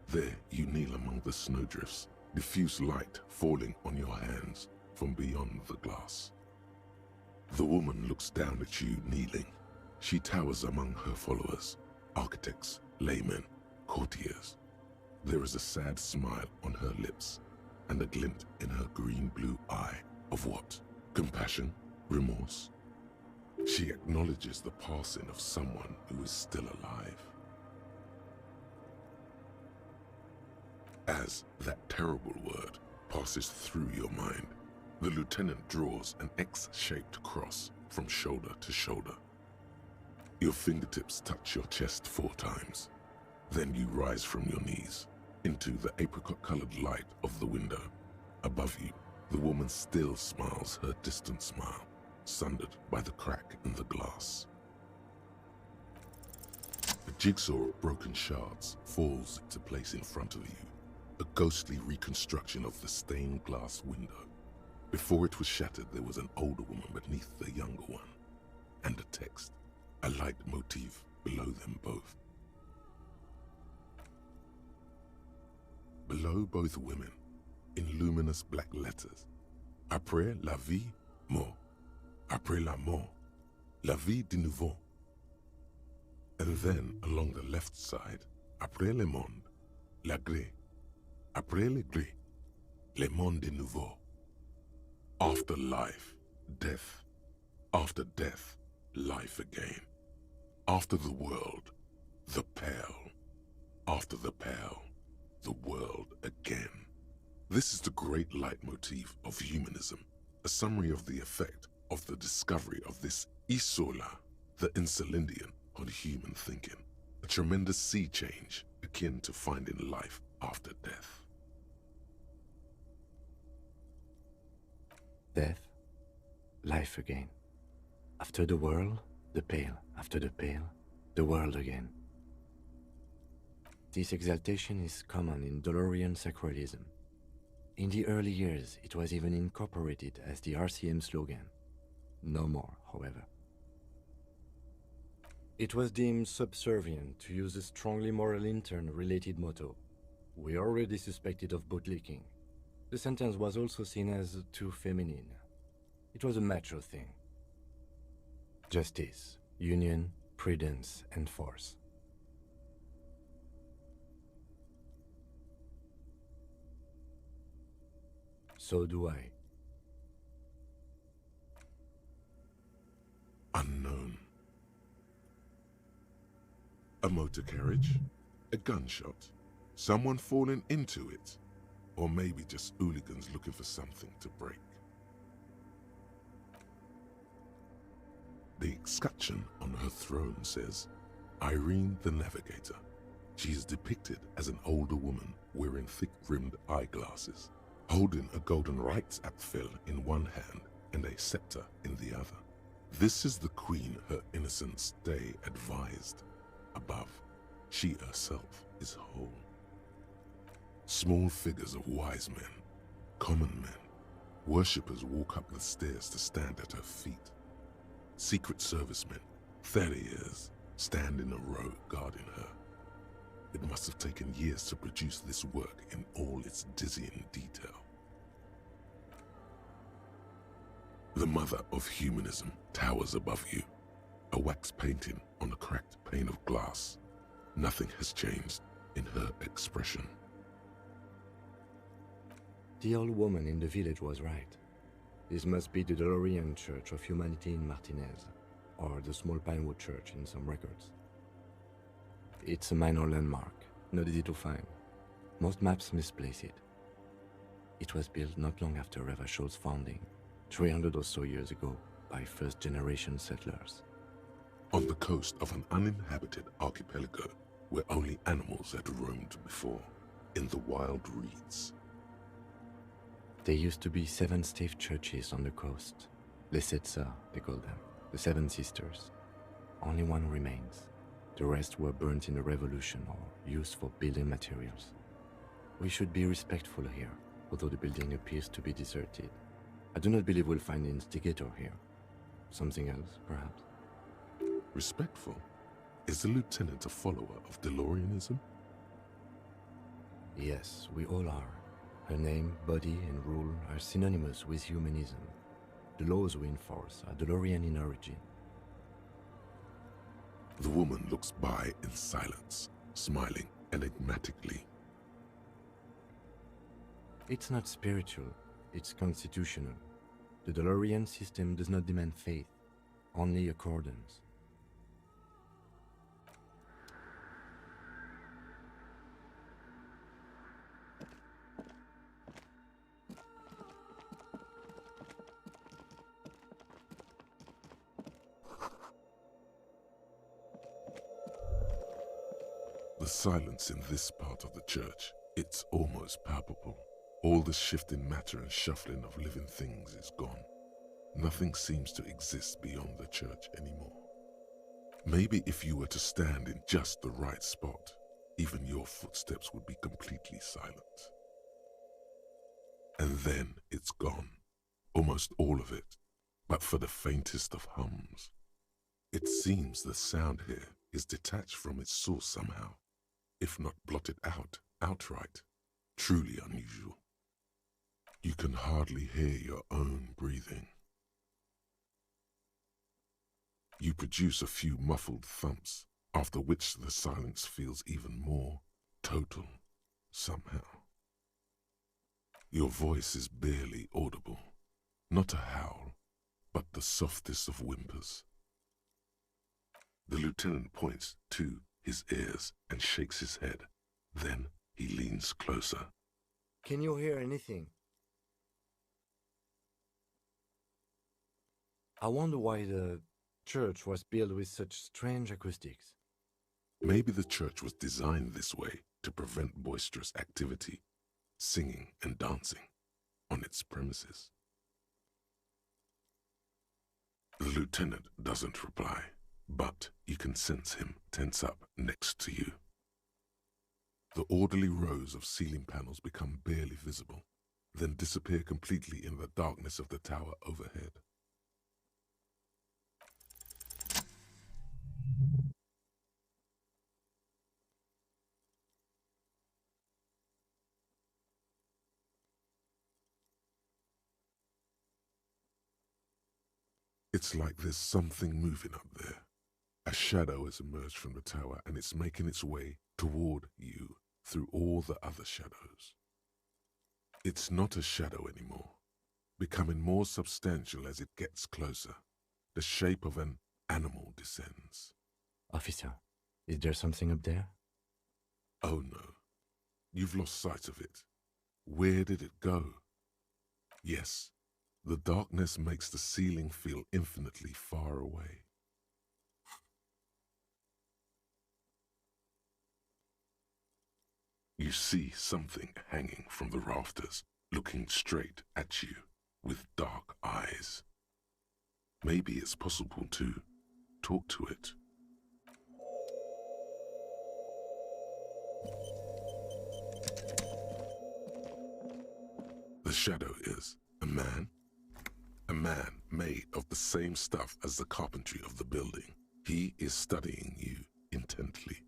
There you kneel among the snowdrifts, diffuse light falling on your hands from beyond the glass. The woman looks down at you kneeling. She towers among her followers, architects, laymen, courtiers. There is a sad smile on her lips and a glint in her green-blue eye of what? Compassion? Remorse? She acknowledges the passing of someone who is still alive. As that terrible word passes through your mind, the lieutenant draws an X-shaped cross from shoulder to shoulder. Your fingertips touch your chest 4 times. Then you rise from your knees into the apricot-colored light of the window. Above you, the woman still smiles her distant smile, sundered by the crack in the glass. The jigsaw of broken shards falls into place in front of you, a ghostly reconstruction of the stained glass window. Before it was shattered, there was an older woman beneath the younger one, and a text, a light motif below them both. Below both women, in luminous black letters, après la vie, mort. Après la mort, la vie de nouveau. And then, along the left side, après le monde, la gré. Après le gré, le monde de nouveau. After life, death. After death, life again. After the world, the pale. After the pale, the world again. This is the great leitmotif of humanism, a summary of the effect of the discovery of this isola, the Insulindian, on human thinking, a tremendous sea change akin to finding life after death. Death, life again. After the world, the pale. After the pale, the world again. This exaltation is common in Dolorian sacralism. In the early years, it was even incorporated as the RCM slogan. No more, however. It was deemed subservient to use a strongly moral intern-related motto. We already suspected of bootlicking. The sentence was also seen as too feminine. It was a macho thing. Justice, union, prudence, and force. So do I. Unknown. A motor carriage, a gunshot, someone falling into it, or maybe just hooligans looking for something to break. The escutcheon on her throne says, Irene the Navigator. She is depicted as an older woman wearing thick-rimmed eyeglasses, holding a golden rights apfel in one hand and a scepter in the other. This is the queen her innocence stay advised. Above, she herself is whole. Small figures of wise men, common men, worshippers walk up the stairs to stand at her feet. Secret servicemen, 30 years, stand in a row guarding her. It must have taken years to produce this work in all its dizzying detail. The mother of humanism towers above you, a wax painting on a cracked pane of glass. Nothing has changed in her expression. The old woman in the village was right. This must be the Dolorian Church of Humanity in Martinez, or the small Pinewood Church in some records. It's a minor landmark, not easy to find. Most maps misplace it. It was built not long after Ravers' founding, 300 or so years ago, by first-generation settlers. On the coast of an uninhabited archipelago where only animals had roamed before, in the wild reeds. There used to be 7 stave churches on the coast. Les Sept Sœurs, they call them, the 7 sisters. Only one remains. The rest were burnt in the revolution or used for building materials. We should be respectful here, although the building appears to be deserted. I do not believe we'll find the instigator here. Something else, perhaps? Respectful? Is the lieutenant a follower of DeLoreanism? Yes, we all are. Her name, body, and rule are synonymous with humanism. The laws we enforce are DeLorean in origin. The woman looks by in silence, smiling enigmatically. It's not spiritual, it's constitutional. The DeLorean system does not demand faith, only accordance. The silence in this part of the church, it's almost palpable. All the shifting matter and shuffling of living things is gone. Nothing seems to exist beyond the church anymore. Maybe if you were to stand in just the right spot, even your footsteps would be completely silent. And then it's gone, almost all of it, but for the faintest of hums. It seems the sound here is detached from its source somehow, if not blotted out outright. Truly unusual. You can hardly hear your own breathing. You produce a few muffled thumps, after which the silence feels even more total somehow. Your voice is barely audible, not a howl, but the softest of whimpers. The lieutenant points to his ears and shakes his head. Then he leans closer. Can you hear anything? I wonder why the church was built with such strange acoustics. Maybe the church was designed this way to prevent boisterous activity, singing and dancing, on its premises. The lieutenant doesn't reply, but you can sense him tense up next to you. The orderly rows of ceiling panels become barely visible, then disappear completely in the darkness of the tower overhead. It's like there's something moving up there. A shadow has emerged from the tower and it's making its way toward you through all the other shadows. It's not a shadow anymore, becoming more substantial as it gets closer. The shape of an animal descends. Officer, is there something up there? Oh no, you've lost sight of it. Where did it go? Yes, the darkness makes the ceiling feel infinitely far away. You see something hanging from the rafters, looking straight at you with dark eyes. Maybe it's possible to talk to it. The shadow is a man made of the same stuff as the carpentry of the building. He is studying you intently.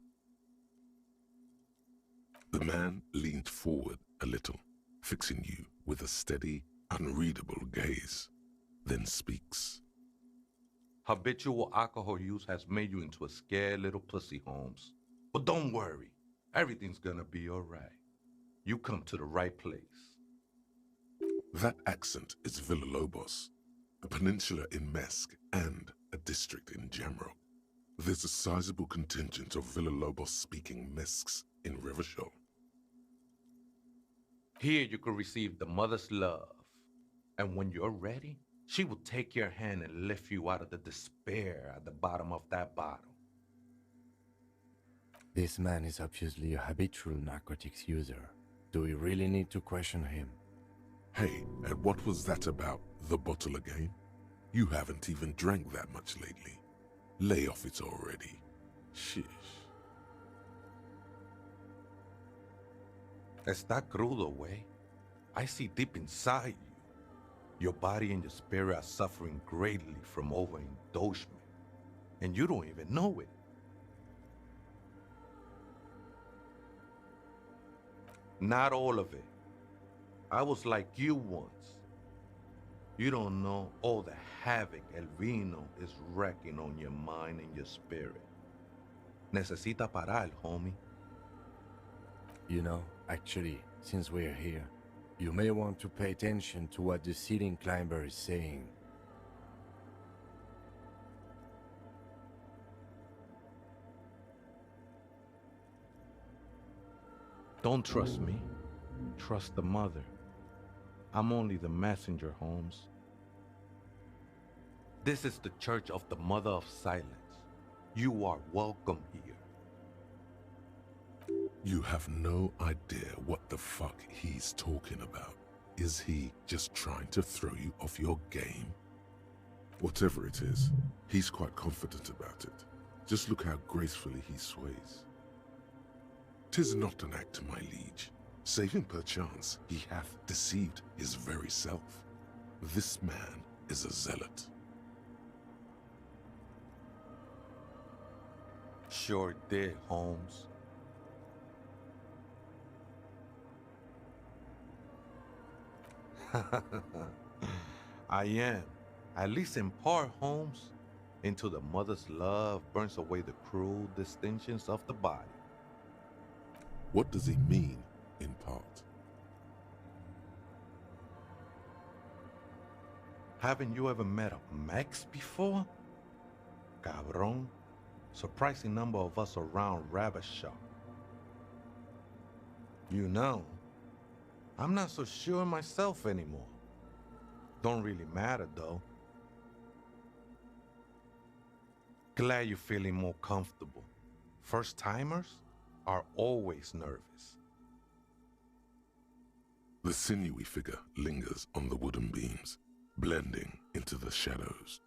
The man leaned forward a little, fixing you with a steady, unreadable gaze, then speaks. Habitual alcohol use has made you into a scared little pussy, Holmes. But don't worry, everything's gonna be all right. You come to the right place. That accent is Villalobos, a peninsula in Mesk and a district in Jamrock. There's a sizable contingent of Villalobos-speaking Mesks in Revachol. Here you can receive the mother's love. And when you're ready, she will take your hand and lift you out of the despair at the bottom of that bottle. This man is obviously a habitual narcotics user. Do we really need to question him? Hey, and what was that about the bottle again? You haven't even drank that much lately. Lay off it already. Sheesh. Está crudo, way. I see deep inside you. Your body and your spirit are suffering greatly from overindulgence, and you don't even know it. Not all of it. I was like you once. You don't know all the havoc El Vino is wrecking on your mind and your spirit. Necesita parar, homie. You know, actually, since we're here, you may want to pay attention to what the ceiling climber is saying. Don't trust me. Trust the mother. I'm only the messenger, Holmes. This is the Church of the Mother of Silence. You are welcome here. You have no idea what the fuck he's talking about. Is he just trying to throw you off your game? Whatever it is, he's quite confident about it. Just look how gracefully he sways. 'Tis not an act, my liege. Save him perchance, he hath deceived his very self. This man is a zealot. Sure did, Holmes. I am, at least in part, Holmes. Into the mother's love burns away the cruel distinctions of the body. What does he mean, in part? Haven't you ever met a Mex before? Cabron. Surprising number of us around Ravers shop. You know, I'm not so sure myself anymore. Don't really matter though. Glad you're feeling more comfortable. First-timers are always nervous. The sinewy figure lingers on the wooden beams, blending into the shadows.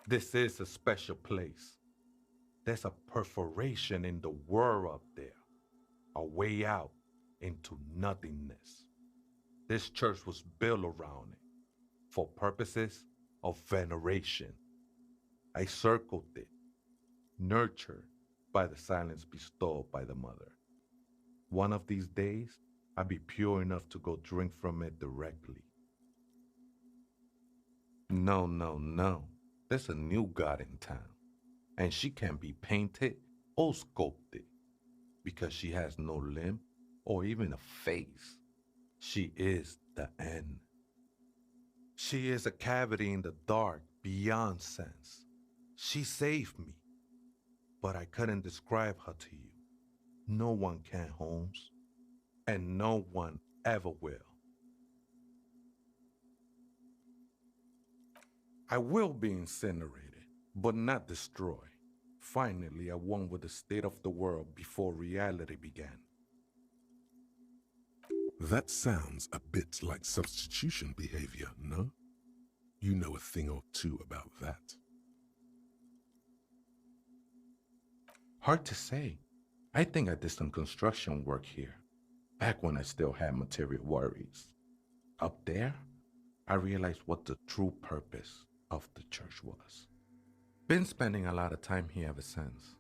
This is a special place. There's a perforation in the world up there, a way out into nothingness. This church was built around it for purposes of veneration. I circled it, nurtured by the silence bestowed by the mother. One of these days, I'll be pure enough to go drink from it directly. No, no, no. There's a new god in town, and she can be painted or sculpted because she has no limb or even a face. She is the end. She is a cavity in the dark beyond sense. She saved me, but I couldn't describe her to you. No one can, Holmes, and no one ever will. I will be incinerated, but not destroyed. Finally, at one with the state of the world before reality began. That sounds a bit like substitution behavior, no? You know a thing or two about that. Hard to say. I think I did some construction work here, back when I still had material worries. Up there, I realized what the true purpose of the church was. Been spending a lot of time here ever since.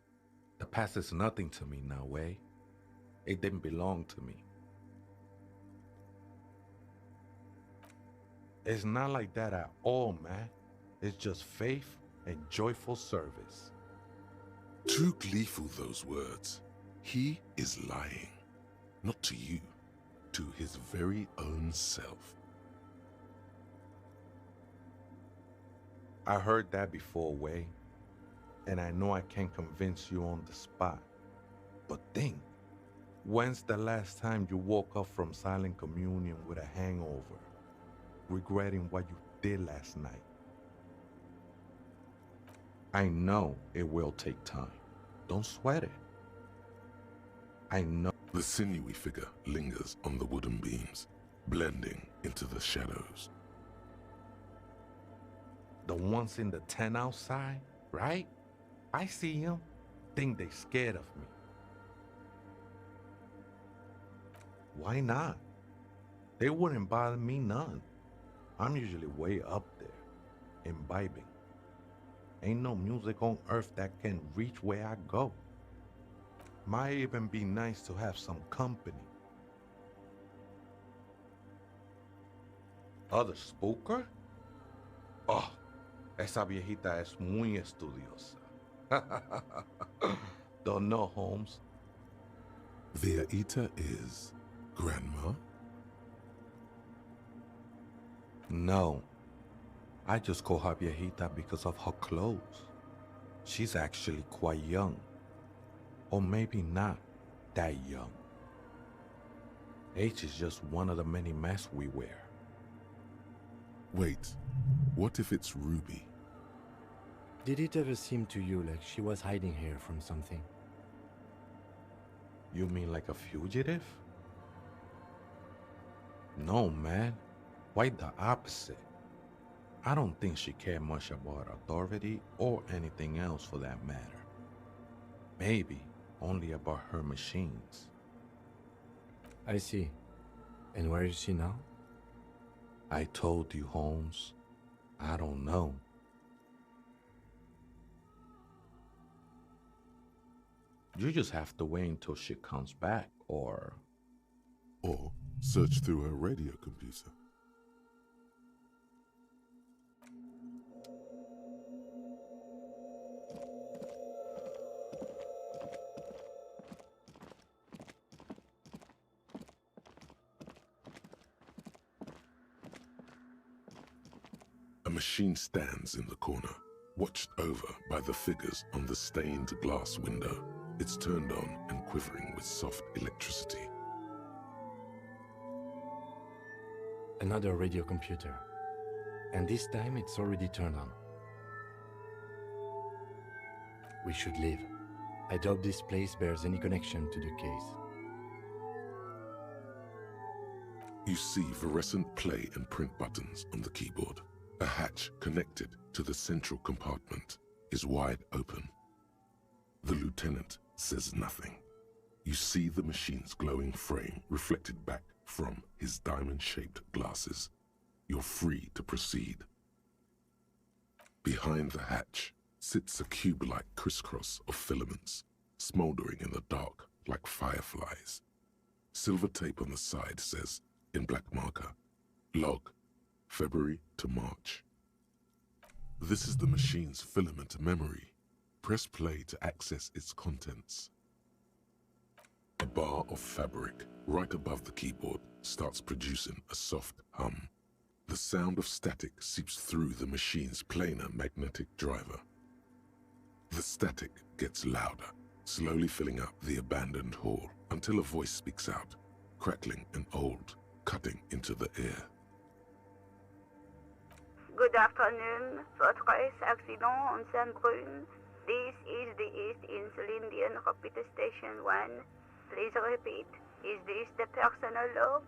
The past is nothing to me now, eh? It didn't belong to me. It's not like that at all, man. It's just faith and joyful service. Too gleeful, those words. He is lying. Not to you, to his very own self. I heard that before, Way, and I know I can't convince you on the spot. But think, when's the last time you woke up from silent communion with a hangover, regretting what you did last night? I know it will take time. Don't sweat it. I know. The sinewy figure lingers on the wooden beams, blending into the shadows. The ones in the tent outside, right? I see them. Think they scared of me. Why not? They wouldn't bother me none. I'm usually way up there, imbibing. Ain't no music on earth that can reach where I go. Might even be nice to have some company. Other spooker? Oh, esa viejita es muy estudiosa. Don't know, Holmes. Viejita is grandma? No. I just call her viejita because of her clothes. She's actually quite young. Or maybe not that young. Age is just one of the many masks we wear. Wait, what if it's Ruby? Did it ever seem to you like she was hiding here from something? You mean like a fugitive? No, man. Quite the opposite. I don't think she cared much about authority or anything else for that matter. Maybe only about her machines. I see. And where is she now? I told you, Holmes. I don't know. You just have to wait until she comes back, or search through her radio computer. A machine stands in the corner, watched over by the figures on the stained glass window. It's turned on and quivering with soft electricity. Another radio computer. And this time it's already turned on. We should leave. I doubt this place bears any connection to the case. You see fluorescent play and print buttons on the keyboard. A hatch connected to the central compartment is wide open. The lieutenant says nothing. You see the machine's glowing frame reflected back from his diamond-shaped glasses. You're free to proceed. Behind the hatch sits a cube-like crisscross of filaments, smoldering in the dark like fireflies. Silver tape on the side says, in black marker, log, February to March. This is the machine's filament memory. Press play to access its contents. A bar of fabric right above the keyboard starts producing a soft hum. The sound of static seeps through the machine's planar magnetic driver. The static gets louder, slowly filling up the abandoned hall until a voice speaks out, crackling and old, cutting into the air. Good afternoon, Fortress Accident on Sandbrun. This is the East Insulindian Repeater Station 1. Please repeat, is this the personal log?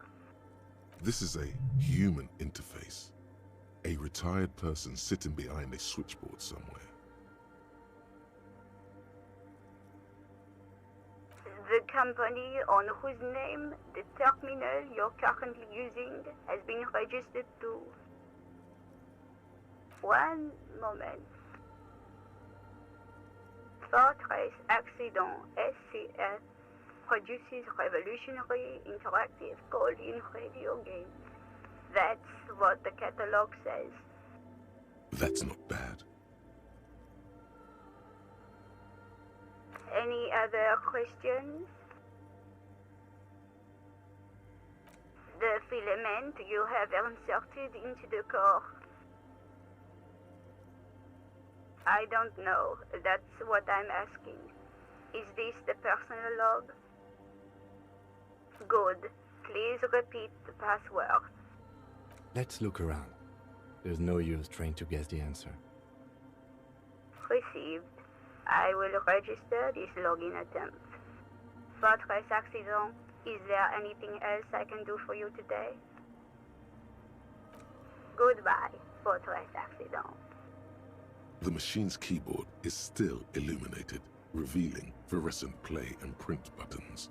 This is a human interface. A retired person sitting behind a switchboard somewhere. The company on whose name the terminal you're currently using has been registered to. One moment. Fortress Accident SCS produces revolutionary interactive call-in radio games. That's what the catalog says. That's not bad. Any other questions? The filament you have inserted into the core. I don't know. That's what I'm asking. Is this the personal log? Good. Please repeat the password. Let's look around. There's no use trying to guess the answer. Received. I will register this login attempt. Fortress Accident, is there anything else I can do for you today? Goodbye, Fortress Accident. The machine's keyboard is still illuminated, revealing fluorescent play and print buttons.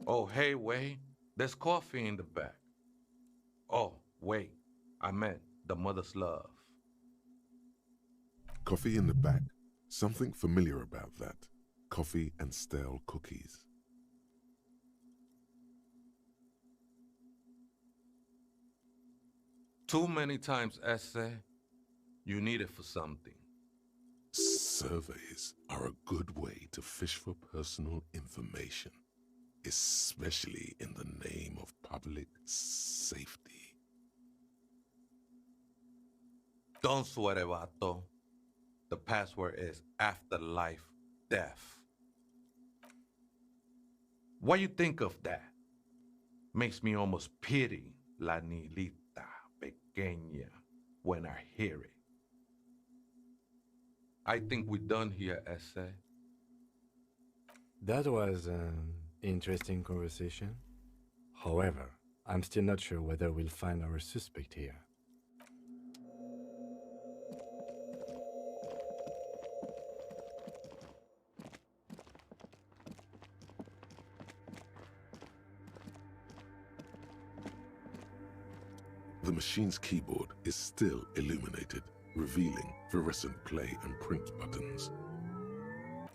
Oh, hey, Wei. There's coffee in the back. Oh, wait. I meant the mother's love. Coffee in the back. Something familiar about that. Coffee and stale cookies. Too many times, essay. You need it for something. Surveys are a good way to fish for personal information, especially in the name of public safety. Don't sweat it, vato. The password is afterlife death. What you think of that? Makes me almost pity la niñita pequeña when I hear it. I think we're done here, essay. That was an interesting conversation. However, I'm still not sure whether we'll find our suspect here. The machine's keyboard is still illuminated, revealing fluorescent play and print buttons.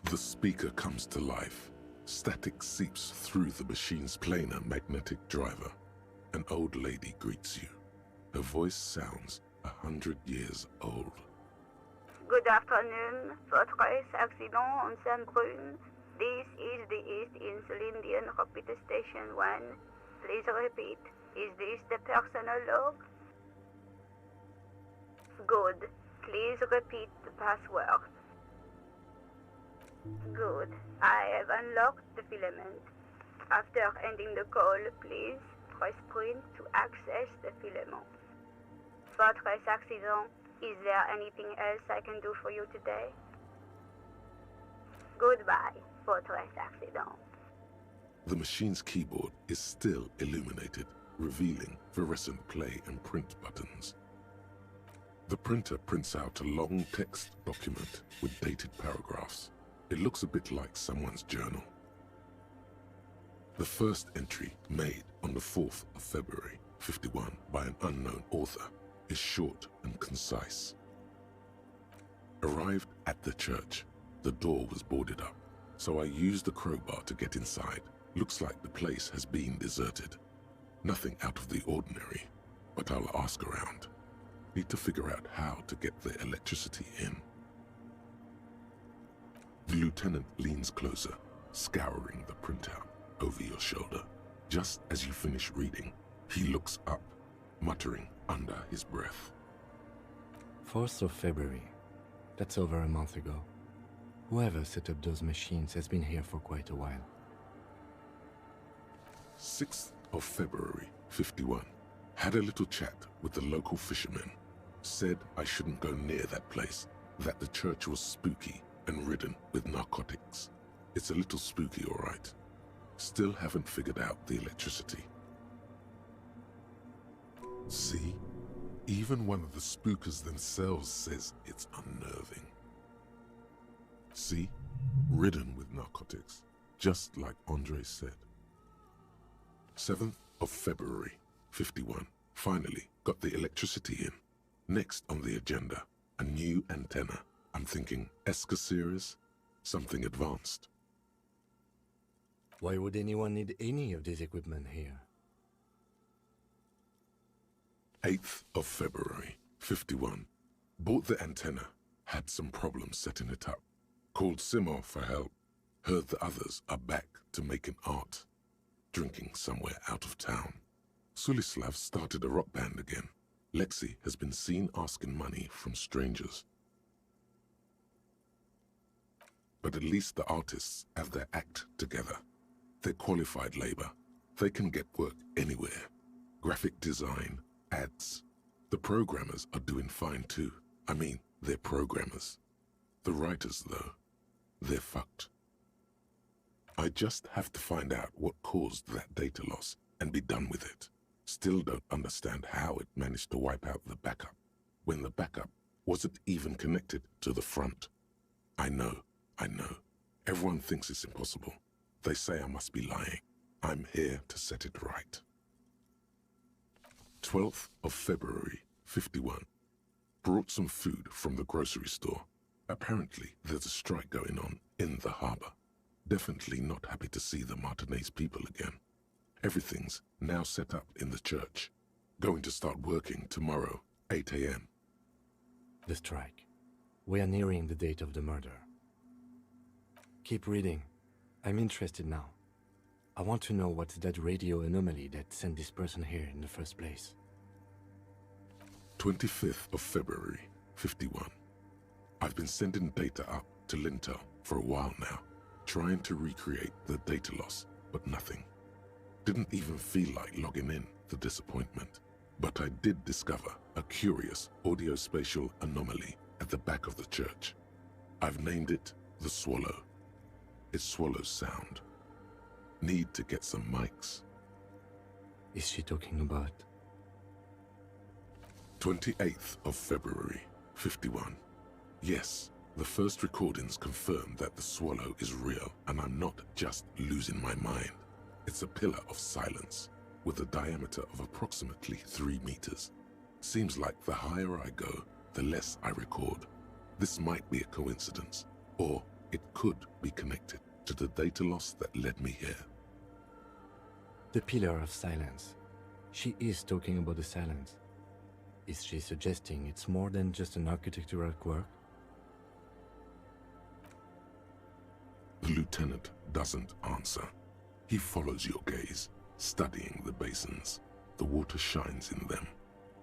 The speaker comes to life. Static seeps through the machine's planar magnetic driver. An old lady greets you. Her voice sounds 100 years old. Good afternoon, Fortress Accident on Saint-Brune. This is the East Insulindian Repeat Station 1. Please repeat. Is this the personal log? Good. Please repeat the password. Good. I have unlocked the filament. After ending the call, please press print to access the filament. Fortress Accident, is there anything else I can do for you today? Goodbye, Fortress Accident. The machine's keyboard is still illuminated, revealing fluorescent play and print buttons. The printer prints out a long text document with dated paragraphs. It looks a bit like someone's journal. The first entry, made on the 4th of February, 51, by an unknown author, is short and concise. Arrived at the church. The door was boarded up, so I used the crowbar to get inside. Looks like the place has been deserted. Nothing out of the ordinary, but I'll ask around. Need to figure out how to get the electricity in. The lieutenant leans closer, scouring the printout over your shoulder. Just as you finish reading, he looks up, muttering under his breath. 4th of February. That's over a month ago. Whoever set up those machines has been here for quite a while. 6th of February, 51. Had a little chat with the local fishermen. Said I shouldn't go near that place, that the church was spooky and ridden with narcotics. It's a little spooky, all right. Still haven't figured out the electricity. See? Even one of the spookers themselves says it's unnerving. See? Ridden with narcotics, just like Andre said. 7th of February, 51. Finally got the electricity in. Next on the agenda, a new antenna. I'm thinking ESCA series, something advanced. Why would anyone need any of this equipment here? 8th of February, 51. Bought the antenna, had some problems setting it up. Called Simon for help. Heard the others are back to making art. Drinking somewhere out of town. Sulislav started a rock band again. Lexi has been seen asking money from strangers. But at least the artists have their act together. They're qualified labor. They can get work anywhere. Graphic design, ads. The programmers are doing fine too. I mean, they're programmers. The writers, though, they're fucked. I just have to find out what caused that data loss and be done with it. Still don't understand how it managed to wipe out the backup, when the backup wasn't even connected to the front. I know. Everyone thinks it's impossible. They say I must be lying. I'm here to set it right. 12th of February, 51. Brought some food from the grocery store. Apparently, there's a strike going on in the harbor. Definitely not happy to see the Martinez people again. Everything's now set up in the church. Going to start working tomorrow, 8 a.m. The strike. We are nearing the date of the murder. Keep reading. I'm interested now. I want to know what's that radio anomaly that sent this person here in the first place. 25th of February, 51. I've been sending data up to Lintel for a while now, trying to recreate the data loss, but nothing. Didn't even feel like logging in, the disappointment. But I did discover a curious audio-spatial anomaly at the back of the church. I've named it the Swallow. It swallows sound. Need to get some mics. Is she talking about? 28th of February, 51. Yes, the first recordings confirm that the Swallow is real and I'm not just losing my mind. It's a pillar of silence with a diameter of approximately 3 meters. Seems like the higher I go, the less I record. This might be a coincidence, or it could be connected to the data loss that led me here. The pillar of silence. She is talking about the silence. Is she suggesting it's more than just an architectural quirk? The lieutenant doesn't answer. He follows your gaze, studying the basins. The water shines in them.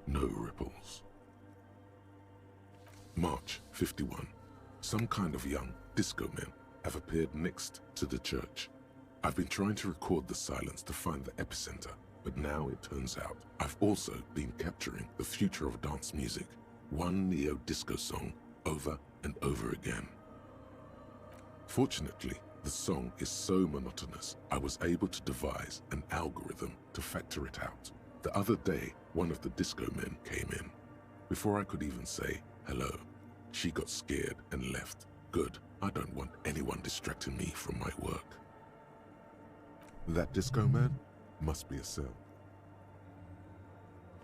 No ripples. March 51. Some kind of young disco men have appeared next to the church. I've been trying to record the silence to find the epicenter, but now it turns out I've also been capturing the future of dance music, one neo-disco song over and over again. Fortunately, the song is so monotonous, I was able to devise an algorithm to factor it out. The other day, one of the disco men came in. Before I could even say hello, she got scared and left. Good, I don't want anyone distracting me from my work. That disco man must be a cell.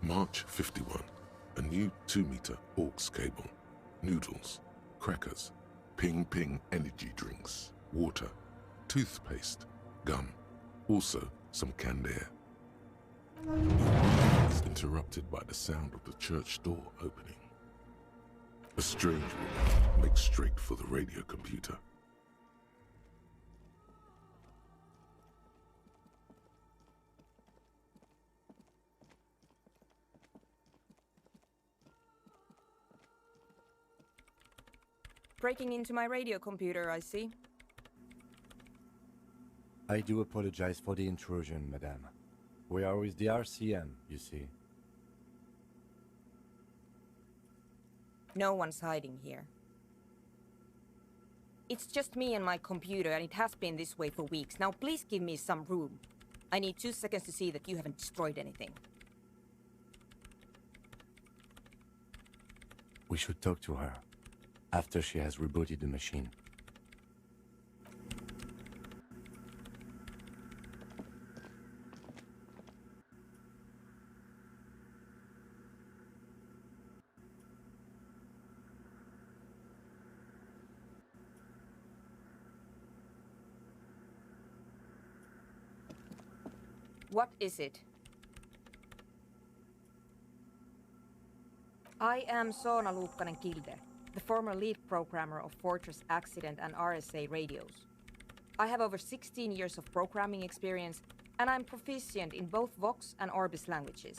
March 51. A new 2-meter aux cable. Noodles, crackers, ping-ping energy drinks, water, toothpaste, gum, also some canned air. It's interrupted by the sound of the church door opening. A strange woman makes straight for the radio computer. Breaking into my radio computer, I see. I do apologize for the intrusion, madame. We are with the RCM, you see. No one's hiding here. It's just me and my computer, and it has been this way for weeks. Now please give me some room. I need 2 seconds to see that you haven't destroyed anything. We should talk to her after she has rebooted the machine. What is it? I am Soona Luukkanen-Kilde, the former lead programmer of Fortress Accident and RSA radios. I have over 16 years of programming experience, and I'm proficient in both Vox and Orbis languages.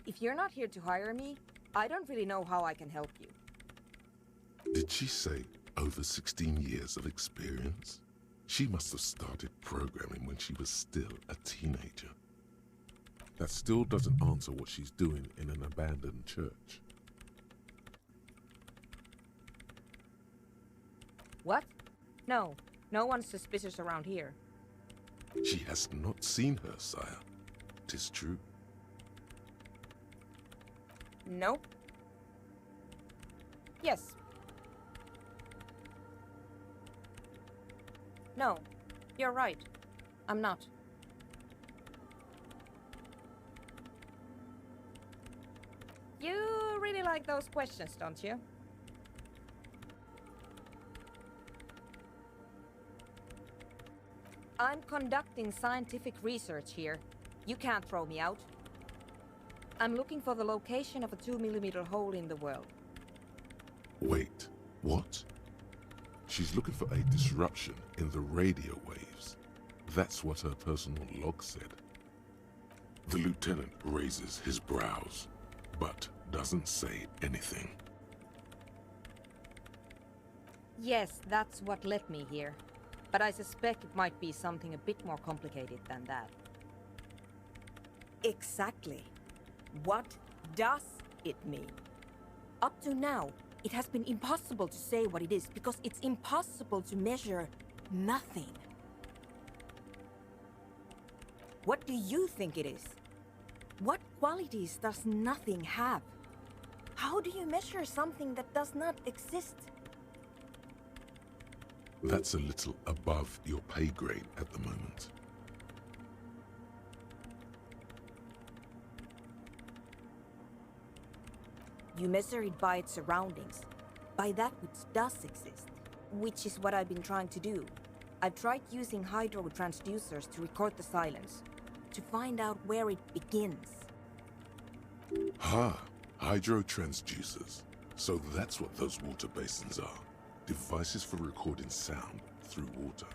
If you're not here to hire me, I don't really know how I can help you. Did she say over 16 years of experience? She must have started programming when she was still a teenager. That still doesn't answer what she's doing in an abandoned church. What? No one's suspicious around here. She has not seen her, sire. 'Tis true. No. Yes. No. You're right. I'm not. You really like those questions, don't you? I'm conducting scientific research here. You can't throw me out. I'm looking for the location of a 2mm hole in the world. Wait, what? She's looking for a disruption in the radio waves. That's what her personal log said. The lieutenant raises his brows, but doesn't say anything. Yes, that's what led me here. But I suspect it might be something a bit more complicated than that. Exactly. What does it mean? Up to now, it has been impossible to say what it is because it's impossible to measure nothing. What do you think it is? What qualities does nothing have? How do you measure something that does not exist? That's a little above your pay grade at the moment. You measure it by its surroundings, by that which does exist, which is what I've been trying to do. I've tried using hydro transducers to record the silence, to find out where it begins. Hydro transducers. So that's what those water basins are. Devices for recording sound through water.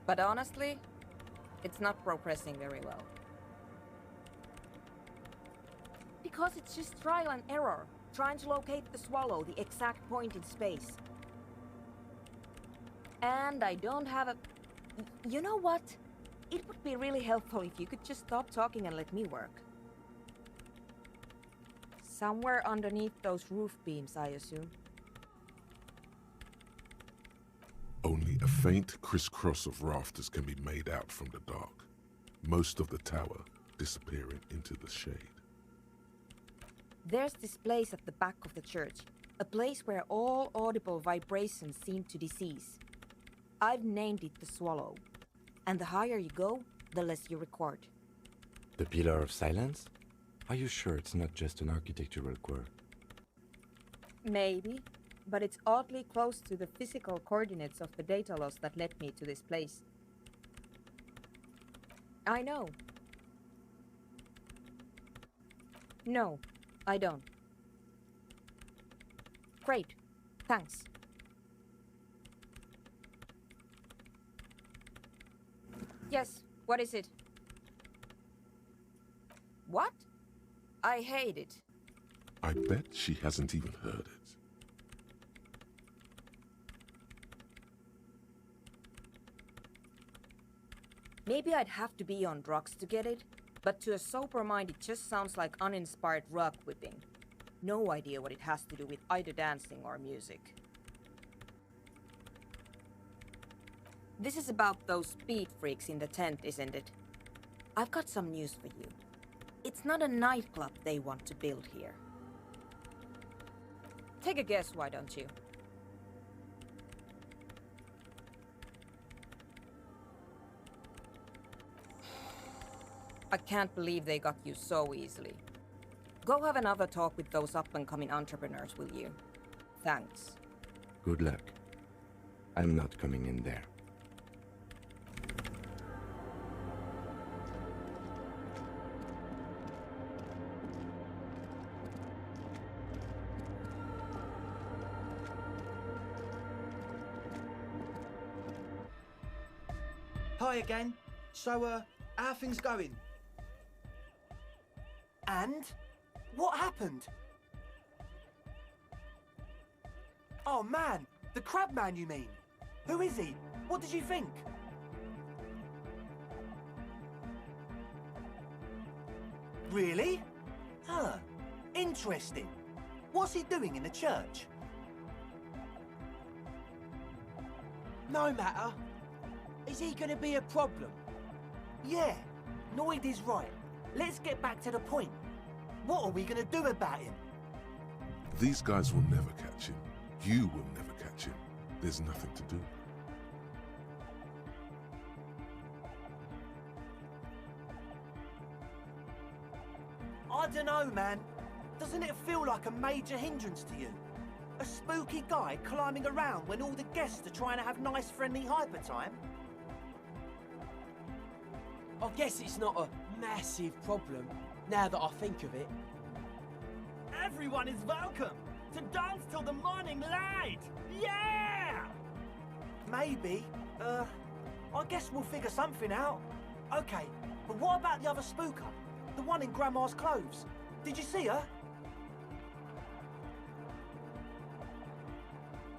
But honestly, it's not progressing very well. Because it's just trial and error, trying to locate the swallow, the exact point in space. And I don't have a... You know what? It would be really helpful if you could just stop talking and let me work. Somewhere underneath those roof beams, I assume. Only a faint crisscross of rafters can be made out from the dark, most of the tower disappearing into the shade. There's this place at the back of the church, a place where all audible vibrations seem to decease. I've named it the Swallow, and the higher you go, the less you record. The Pillar of Silence? Are you sure it's not just an architectural quirk? Maybe, but it's oddly close to the physical coordinates of the data loss that led me to this place. I know. No, I don't. Great, thanks. Yes, what is it? What? I hate it. I bet she hasn't even heard it. Maybe I'd have to be on drugs to get it, but to a sober mind it just sounds like uninspired rug whipping. No idea what it has to do with either dancing or music. This is about those speed freaks in the tent, isn't it? I've got some news for you. It's not a nightclub they want to build here. Take a guess, why don't you? I can't believe they got you so easily. Go have another talk with those up-and-coming entrepreneurs, will you? Thanks. Good luck. I'm not coming in there. Hi again. So, how are things going? And? What happened? Oh man, the crab man you mean? Who is he? What did you think? Really? Huh, interesting. What's he doing in the church? No matter. Is he gonna be a problem? Yeah, Noid is right. Let's get back to the point. What are we gonna do about him? These guys will never catch him. You will never catch him. There's nothing to do. I don't know, man. Doesn't it feel like a major hindrance to you? A spooky guy climbing around when all the guests are trying to have nice, friendly hyper time? I guess it's not a massive problem, now that I think of it. Everyone is welcome to dance till the morning light! Yeah! Maybe. I guess we'll figure something out. Okay, but what about the other spooker? The one in Grandma's clothes? Did you see her?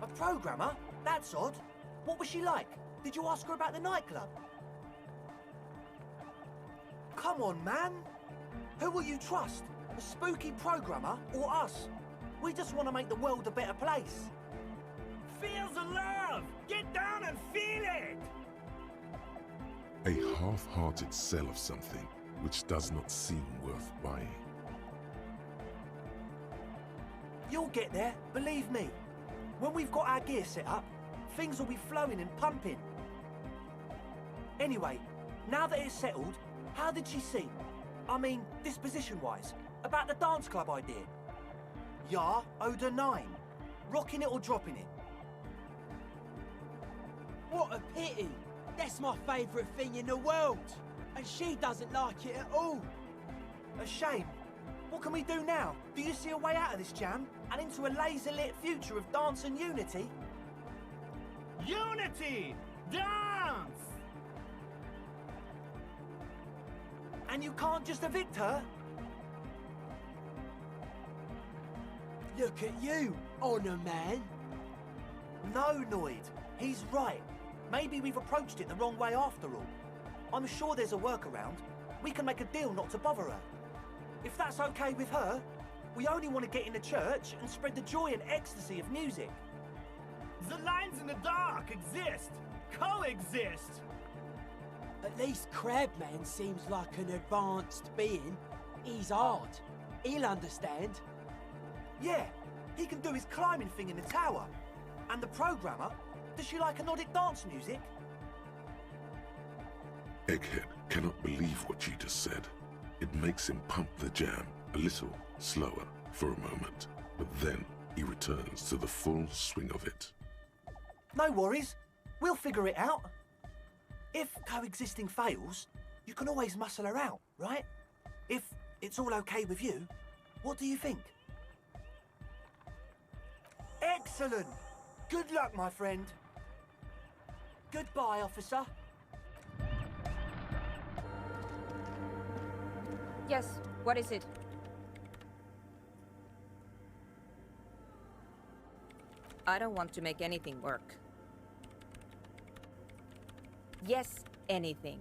A programmer? That's odd. What was she like? Did you ask her about the nightclub? Come on, man. Who will you trust? A spooky programmer or us? We just want to make the world a better place. Feel the love! Get down and feel it! A half-hearted sell of something which does not seem worth buying. You'll get there, believe me. When we've got our gear set up, things will be flowing and pumping. Anyway, now that it's settled, how did she seem? I mean, disposition-wise, about the dance club idea. Ja oder nein? Rocking it or dropping it? What a pity! That's my favourite thing in the world! And she doesn't like it at all! A shame. What can we do now? Do you see a way out of this jam and into a laser-lit future of dance and unity? Unity! Dance! And you can't just evict her? Look at you, Honour Man! No, Noid. He's right. Maybe we've approached it the wrong way after all. I'm sure there's a workaround. We can make a deal not to bother her. If that's okay with her, we only want to get in the church and spread the joy and ecstasy of music. The lines in the dark exist! Coexist! At least Crabman seems like an advanced being. He's hard. He'll understand. Yeah, he can do his climbing thing in the tower. And the programmer, does she like Nordic dance music? Egghead cannot believe what you just said. It makes him pump the jam a little slower for a moment, but then he returns to the full swing of it. No worries. We'll figure it out. If coexisting fails, you can always muscle her out, right? If it's all okay with you, what do you think? Excellent! Good luck, my friend. Goodbye, officer. Yes, what is it? I don't want to make anything work. Yes, anything.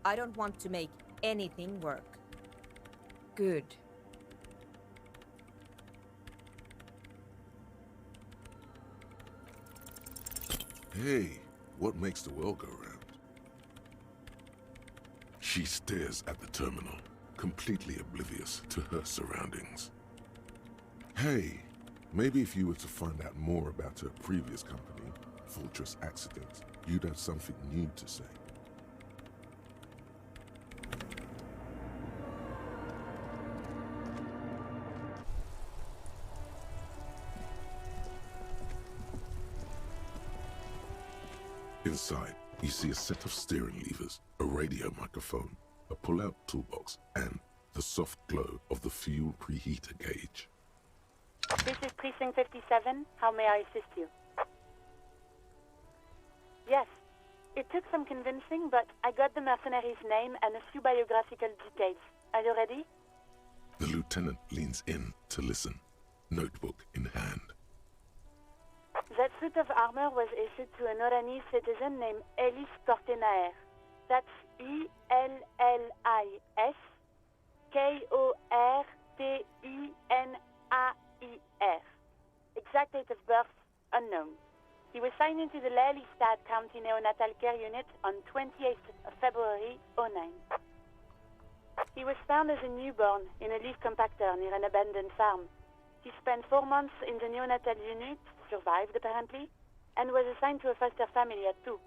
I don't want to make anything work. Good. Hey, what makes the world go round? She stares at the terminal, completely oblivious to her surroundings. Hey, maybe if you were to find out more about her previous company, Fortress Accident, you'd have something new to say. Inside, you see a set of steering levers, a radio microphone, a pull-out toolbox, and the soft glow of the fuel preheater gauge. This is Precinct 57. How may I assist you? Yes. It took some convincing, but I got the mercenary's name and a few biographical details. Are you ready? The lieutenant leans in to listen, notebook in hand. That suit of armor was issued to an Oranese citizen named Ellis Kortenaer. That's Ellis Kortenaer. Exact date of birth unknown. He was signed into the Lelystad County Neonatal Care Unit on 28th of February 09. He was found as a newborn in a leaf compactor near an abandoned farm. He spent 4 months in the neonatal unit, survived apparently, and was assigned to a foster family at 2.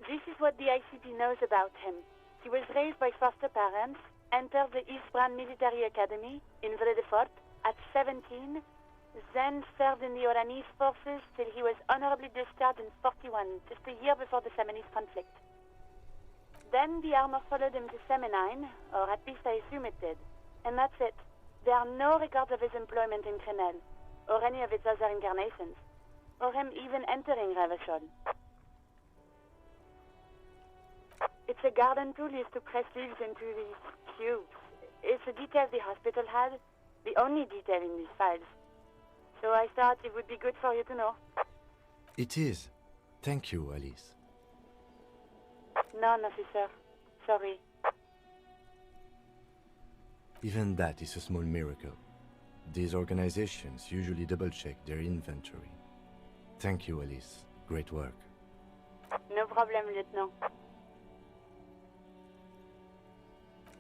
This is what the ICP knows about him. He was raised by foster parents, Enter the Eastbrand Military Academy in Vredefort at 17, then served in the Oranese forces till he was honorably discharged in 41, just a year before the Seminese conflict. Then the armor followed him to Seminine, or at least I assume it did. And that's it. There are no records of his employment in Crenel, or any of its other incarnations, or him even entering Ravers. It's a garden tool used to press leaves into these cubes. It's a detail the hospital had, the only detail in these files. So I thought it would be good for you to know. It is. Thank you, Alice. None, officer. Sorry. Even that is a small miracle. These organizations usually double-check their inventory. Thank you, Alice. Great work. No problem, Lieutenant.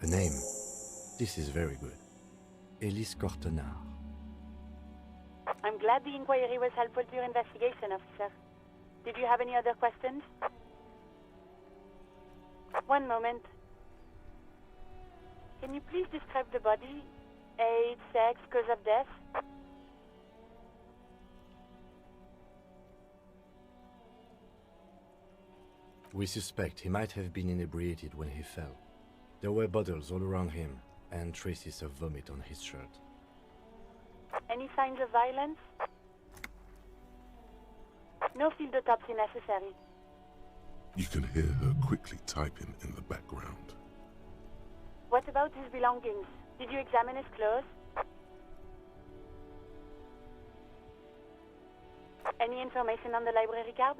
A name. This is very good. Elise Cortenard. I'm glad the inquiry was helpful to your investigation, officer. Did you have any other questions? One moment. Can you please describe the body? Age, sex, cause of death? We suspect he might have been inebriated when he fell. There were bottles all around him, and traces of vomit on his shirt. Any signs of violence? No field autopsy necessary. You can hear her quickly typing in the background. What about his belongings? Did you examine his clothes? Any information on the library card?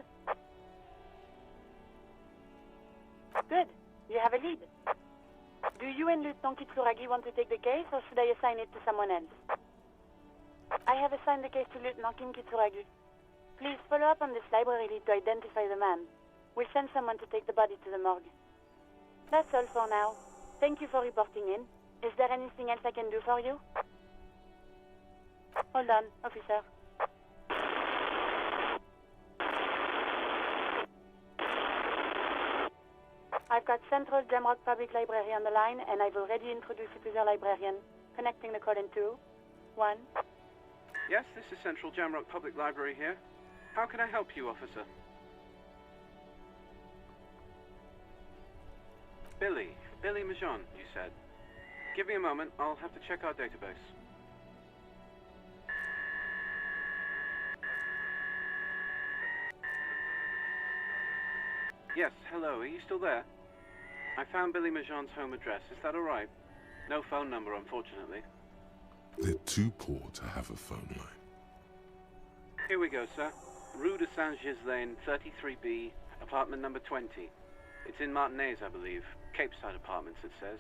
Good. You have a lead. Do you and Lieutenant Kitsuragi want to take the case, or should I assign it to someone else? I have assigned the case to Lieutenant Kim Kitsuragi. Please follow up on this library lead to identify the man. We'll send someone to take the body to the morgue. That's all for now. Thank you for reporting in. Is there anything else I can do for you? Hold on, officer. I've got Central Jamrock Public Library on the line, and I've already introduced you to their librarian. Connecting the call in 2, 1. Yes, this is Central Jamrock Public Library here. How can I help you, officer? Billy Majon, you said. Give me a moment, I'll have to check our database. Yes, hello, are you still there? I found Billy Majon's home address, is that alright? No phone number, unfortunately. They're too poor to have a phone line. Here we go, sir. Rue de Saint-Ghislain, 33B, apartment number 20. It's in Martinez, I believe. Capeside Apartments, it says.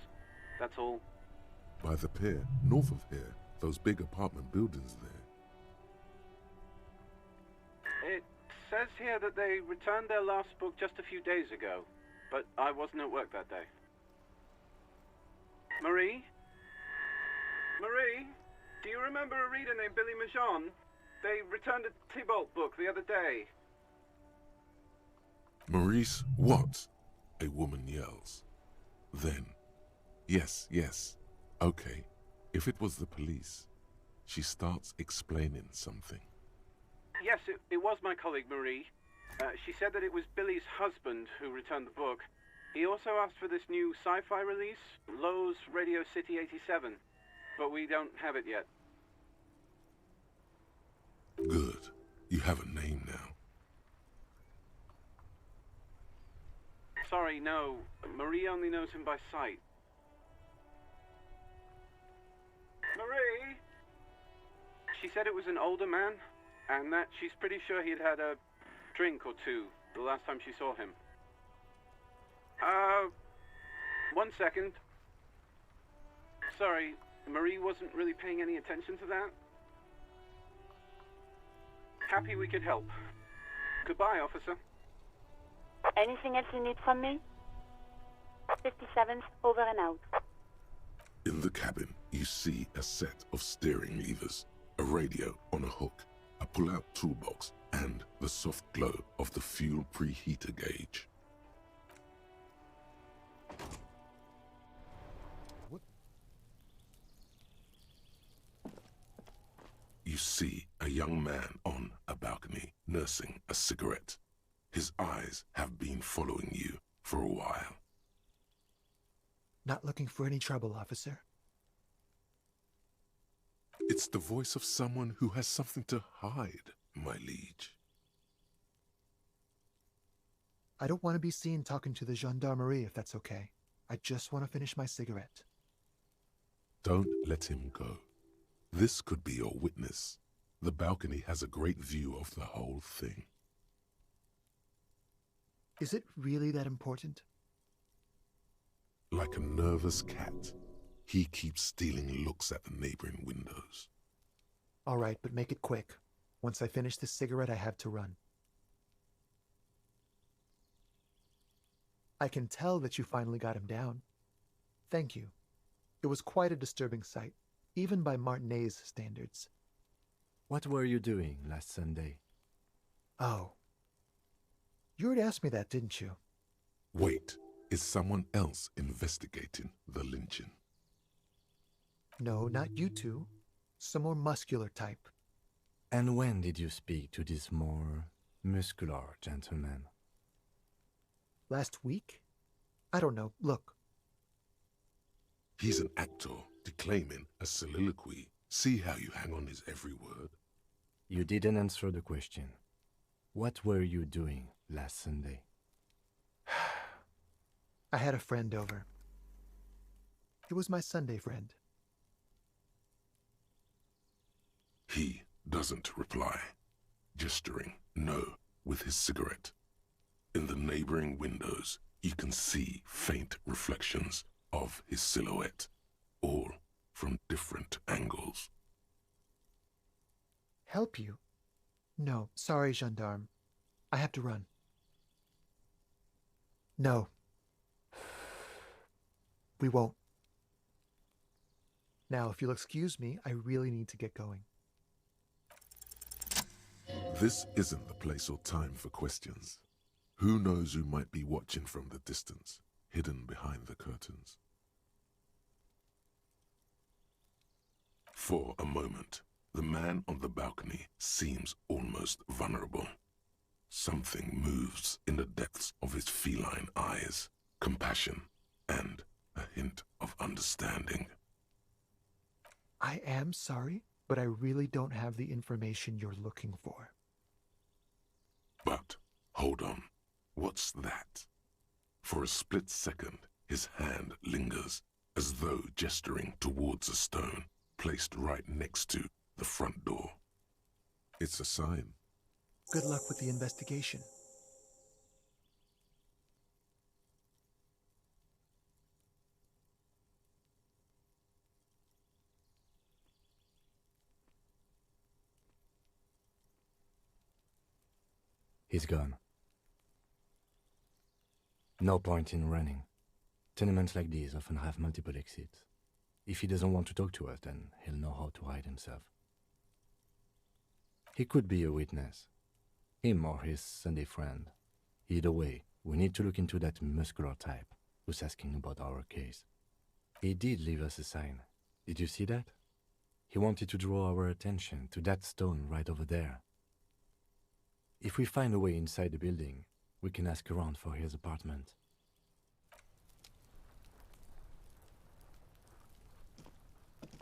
That's all. By the pier, north of here, those big apartment buildings there. It says here that they returned their last book just a few days ago, but I wasn't at work that day. Marie? Marie? Do you remember a reader named Billy Majon? They returned a Tybalt book the other day. Maurice, what? A woman yells. Then, yes, okay, if it was the police, she starts explaining something. Yes, it was my colleague Marie. She said that it was Billy's husband who returned the book. He also asked for this new sci-fi release, Lowe's Radio City 87, but we don't have it yet. Good. You have a name now. Sorry, no. Marie only knows him by sight. Marie? She said it was an older man, and that she's pretty sure he'd had a drink or two the last time she saw him. 1 second. Sorry, Marie wasn't really paying any attention to that. Happy we could help. Goodbye, officer. Anything else you need from me? 57's over and out. In the cabin, you see a set of steering levers, a radio on a hook, a pull-out toolbox, and the soft glow of the fuel preheater gauge. What see a young man on a balcony nursing a cigarette. His eyes have been following you for a while. Not looking for any trouble, officer. It's the voice of someone who has something to hide, my liege. I don't want to be seen talking to the gendarmerie, if that's okay. I just want to finish my cigarette. Don't let him go. This could be your witness. The balcony has a great view of the whole thing. Is it really that important? Like a nervous cat, he keeps stealing looks at the neighboring windows. All right, but make it quick. Once I finish this cigarette, I have to run. I can tell that you finally got him down. Thank you. It was quite a disturbing sight, even by Martinet's standards. What were you doing last Sunday? Oh. You already asked me that, didn't you? Wait, is someone else investigating the lynching? No, not you two. Some more muscular type. And when did you speak to this more muscular gentleman? Last week? I don't know. Look. He's an actor declaiming a soliloquy. See how you hang on his every word? You didn't answer the question. What were you doing last Sunday? I had a friend over. It was my Sunday friend. He doesn't reply, gesturing no with his cigarette. In the neighboring windows, you can see faint reflections of his silhouette, all from different angles. Help you? No, sorry, gendarme. I have to run. No. We won't. Now, if you'll excuse me, I really need to get going. This isn't the place or time for questions. Who knows who might be watching from the distance, hidden behind the curtains? For a moment, the man on the balcony seems almost vulnerable. Something moves in the depths of his feline eyes, compassion and a hint of understanding. I am sorry, but I really don't have the information you're looking for. But, hold on, what's that? For a split second, his hand lingers, as though gesturing towards a stone placed right next to the front door. It's a sign. Good luck with the investigation. He's gone. No point in running. Tenements like these often have multiple exits. If he doesn't want to talk to us, then he'll know how to hide himself. He could be a witness. Him or his Sunday friend. Either way, we need to look into that muscular type who's asking about our case. He did leave us a sign. Did you see that? He wanted to draw our attention to that stone right over there. If we find a way inside the building, we can ask around for his apartment.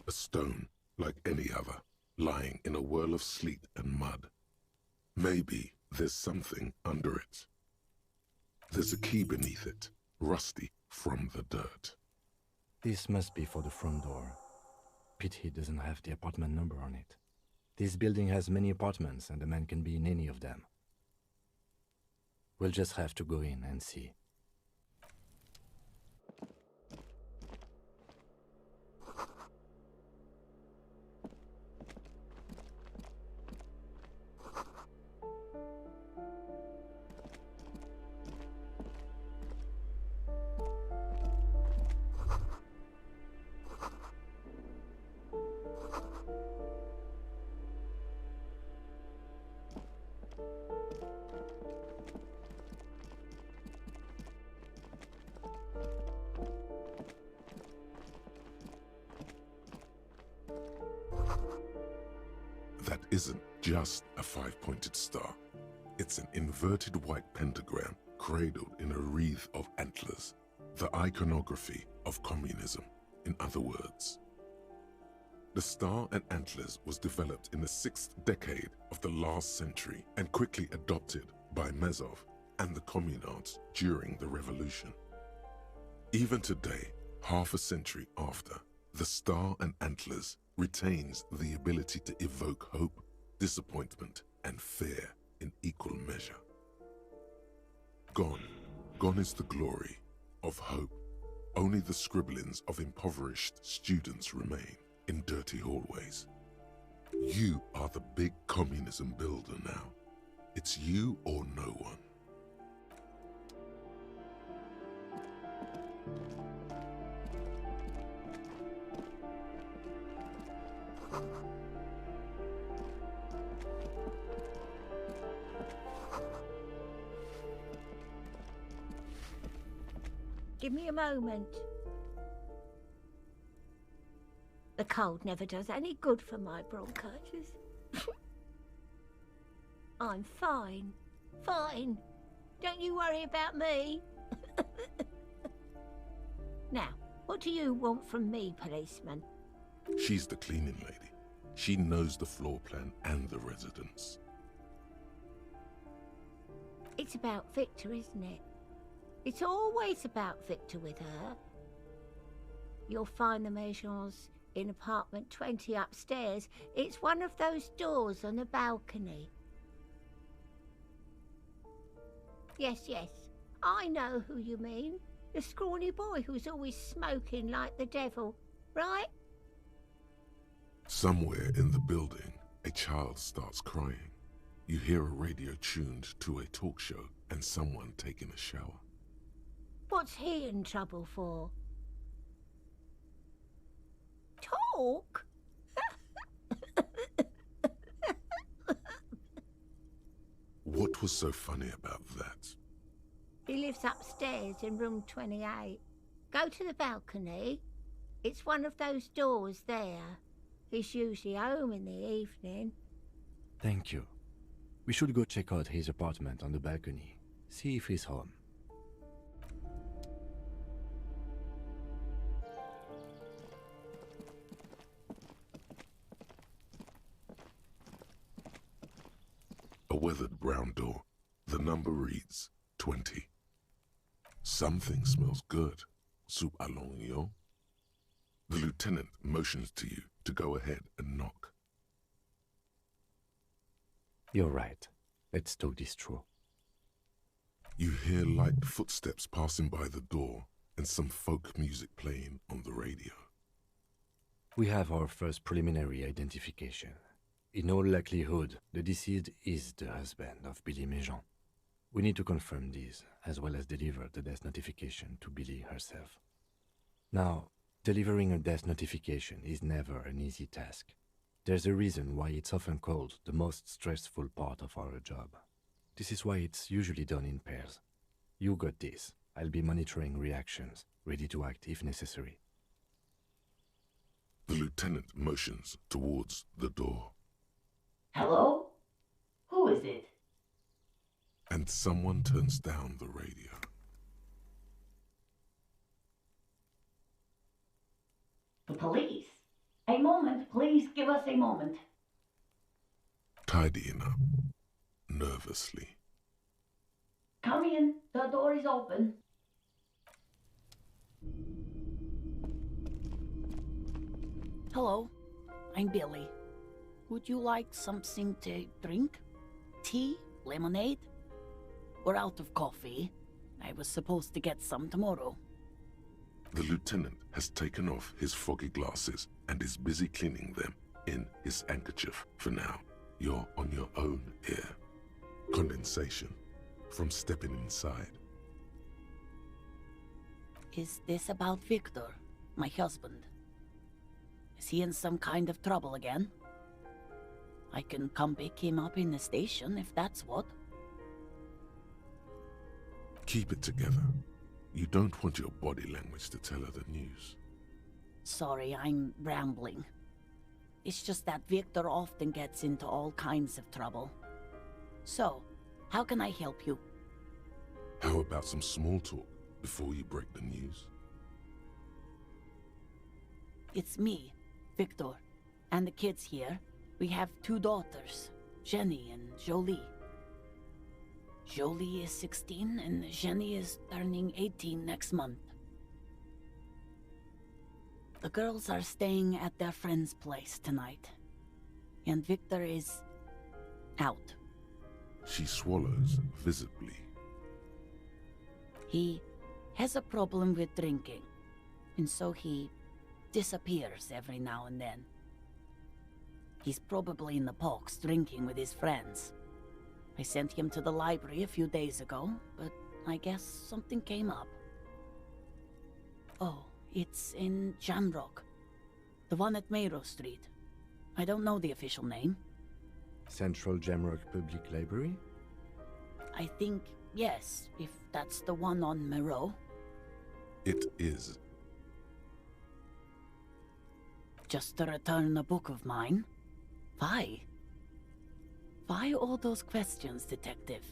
A stone, like any other, lying in a whirl of sleet and mud. Maybe there's something under it. There's a key beneath it, rusty from the dirt. This must be for the front door. Pity doesn't have the apartment number on it. This building has many apartments and the man can be in any of them. We'll just have to go in and see. That isn't just a five-pointed star. It's an inverted white pentagram cradled in a wreath of antlers, the iconography of communism, in other words. The star and antlers was developed in the 6th decade of the last century and quickly adopted by Mazov and the communards during the revolution. Even today, half a century after, the star and antlers retains the ability to evoke hope, disappointment, and fear in equal measure. Gone is the glory of hope. Only the scribblings of impoverished students remain in dirty hallways. You are the big communism builder now. It's you or no one. Give me a moment. The cold never does any good for my bronchitis. I'm fine. Fine. Don't you worry about me. Now, what do you want from me, policeman? She's the cleaning lady. She knows the floor plan and the residence. It's about Victor, isn't it? It's always about Victor with her. You'll find the Maisons in apartment 20 upstairs. It's one of those doors on the balcony. Yes, I know who you mean. The scrawny boy who's always smoking like the devil, right? Somewhere in the building, a child starts crying. You hear a radio tuned to a talk show and someone taking a shower. What's he in trouble for? Talk? What was so funny about that? He lives upstairs in room 28. Go to the balcony. It's one of those doors there. He's usually home in the evening. Thank you. We should go check out his apartment on the balcony. See if he's home. A weathered brown door. The number reads 20. Something smells good. Soup allons yo. The lieutenant motions to you to go ahead and knock. You're right. Let's talk this through. You hear light footsteps passing by the door and some folk music playing on the radio. We have our first preliminary identification. In all likelihood, the deceased is the husband of Billy Méjean. We need to confirm this, as well as deliver the death notification to Billy herself. Now, delivering a death notification is never an easy task. There's a reason why it's often called the most stressful part of our job. This is why it's usually done in pairs. You got this. I'll be monitoring reactions, ready to act if necessary. The lieutenant motions towards the door. Hello? Who is it? And someone turns down the radio. The police. A moment, please give us a moment. Tidying up, nervously. Come in, the door is open. Hello, I'm Billy. Would you like something to drink? Tea? Lemonade? We're out of coffee. I was supposed to get some tomorrow. The lieutenant has taken off his foggy glasses and is busy cleaning them in his handkerchief for now. You're on your own here. Condensation from stepping inside. Is this about Victor, my husband? Is he in some kind of trouble again? I can come pick him up in the station if that's what. Keep it together. You don't want your body language to tell her the news. Sorry, I'm rambling. It's just that Victor often gets into all kinds of trouble. So, how can I help you? How about some small talk before you break the news? It's me, Victor, and the kids here. We have 2 daughters, Jenny and Jolie. Jolie is 16 and Jenny is turning 18 next month. The girls are staying at their friend's place tonight, and Victor is out. She swallows visibly. He has a problem with drinking, and so he disappears every now and then. He's probably in the parks drinking with his friends. I sent him to the library a few days ago, but I guess something came up. Oh, it's in Jamrock. The one at Mayrow Street. I don't know the official name. Central Jamrock Public Library? I think, yes, if that's the one on Mayrow. It is. Just to return a book of mine? Why? Why all those questions, Detective?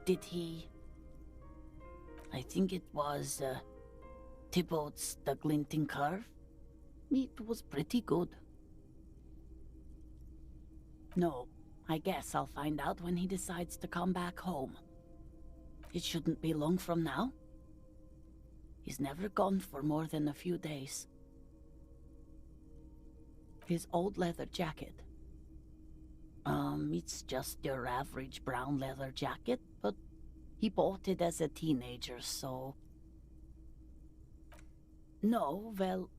Did he... I think it was, Thibault's The Glinting Curve? It was pretty good. No, I guess I'll find out when he decides to come back home. It shouldn't be long from now. He's never gone for more than a few days. His old leather jacket. It's just your average brown leather jacket, but he bought it as a teenager, so... No, well,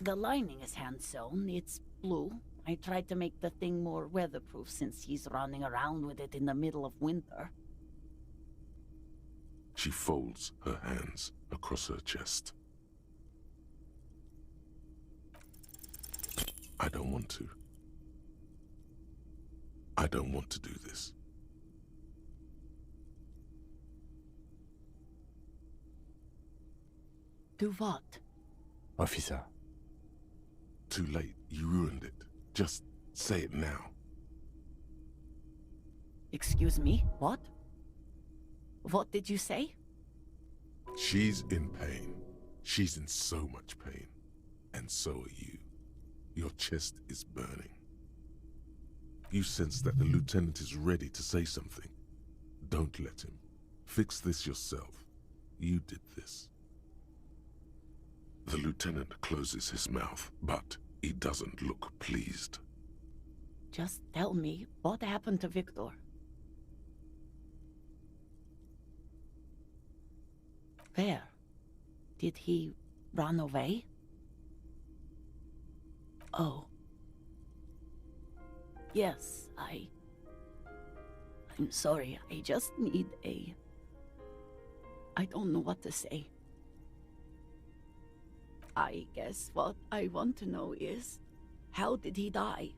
the lining is hand-sewn. It's blue. I tried to make the thing more weatherproof since he's running around with it in the middle of winter. She folds her hands across her chest. I don't want to. I don't want to do this. Do what? Officer. Too late. You ruined it. Just say it now. Excuse me? What? What did you say? She's in pain. She's in so much pain. And so are you. Your chest is burning. You sense that the lieutenant is ready to say something. Don't let him. Fix this yourself. You did this. The lieutenant closes his mouth, but he doesn't look pleased. Just tell me, what happened to Victor? Where? Did he run away? Oh. Yes, I'm sorry, I just need a... I don't know what to say. I guess what I want to know is, how did he die?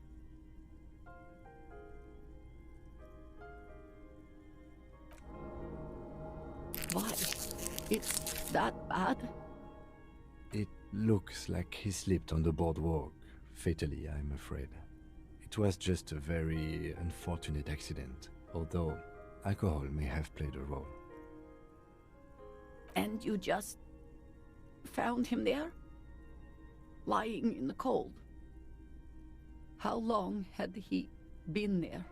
Why? It's that bad? It looks like he slipped on the boardwalk, fatally, I'm afraid. It was just a very unfortunate accident, although alcohol may have played a role. And you just found him there? Lying in the cold? How long had he been there?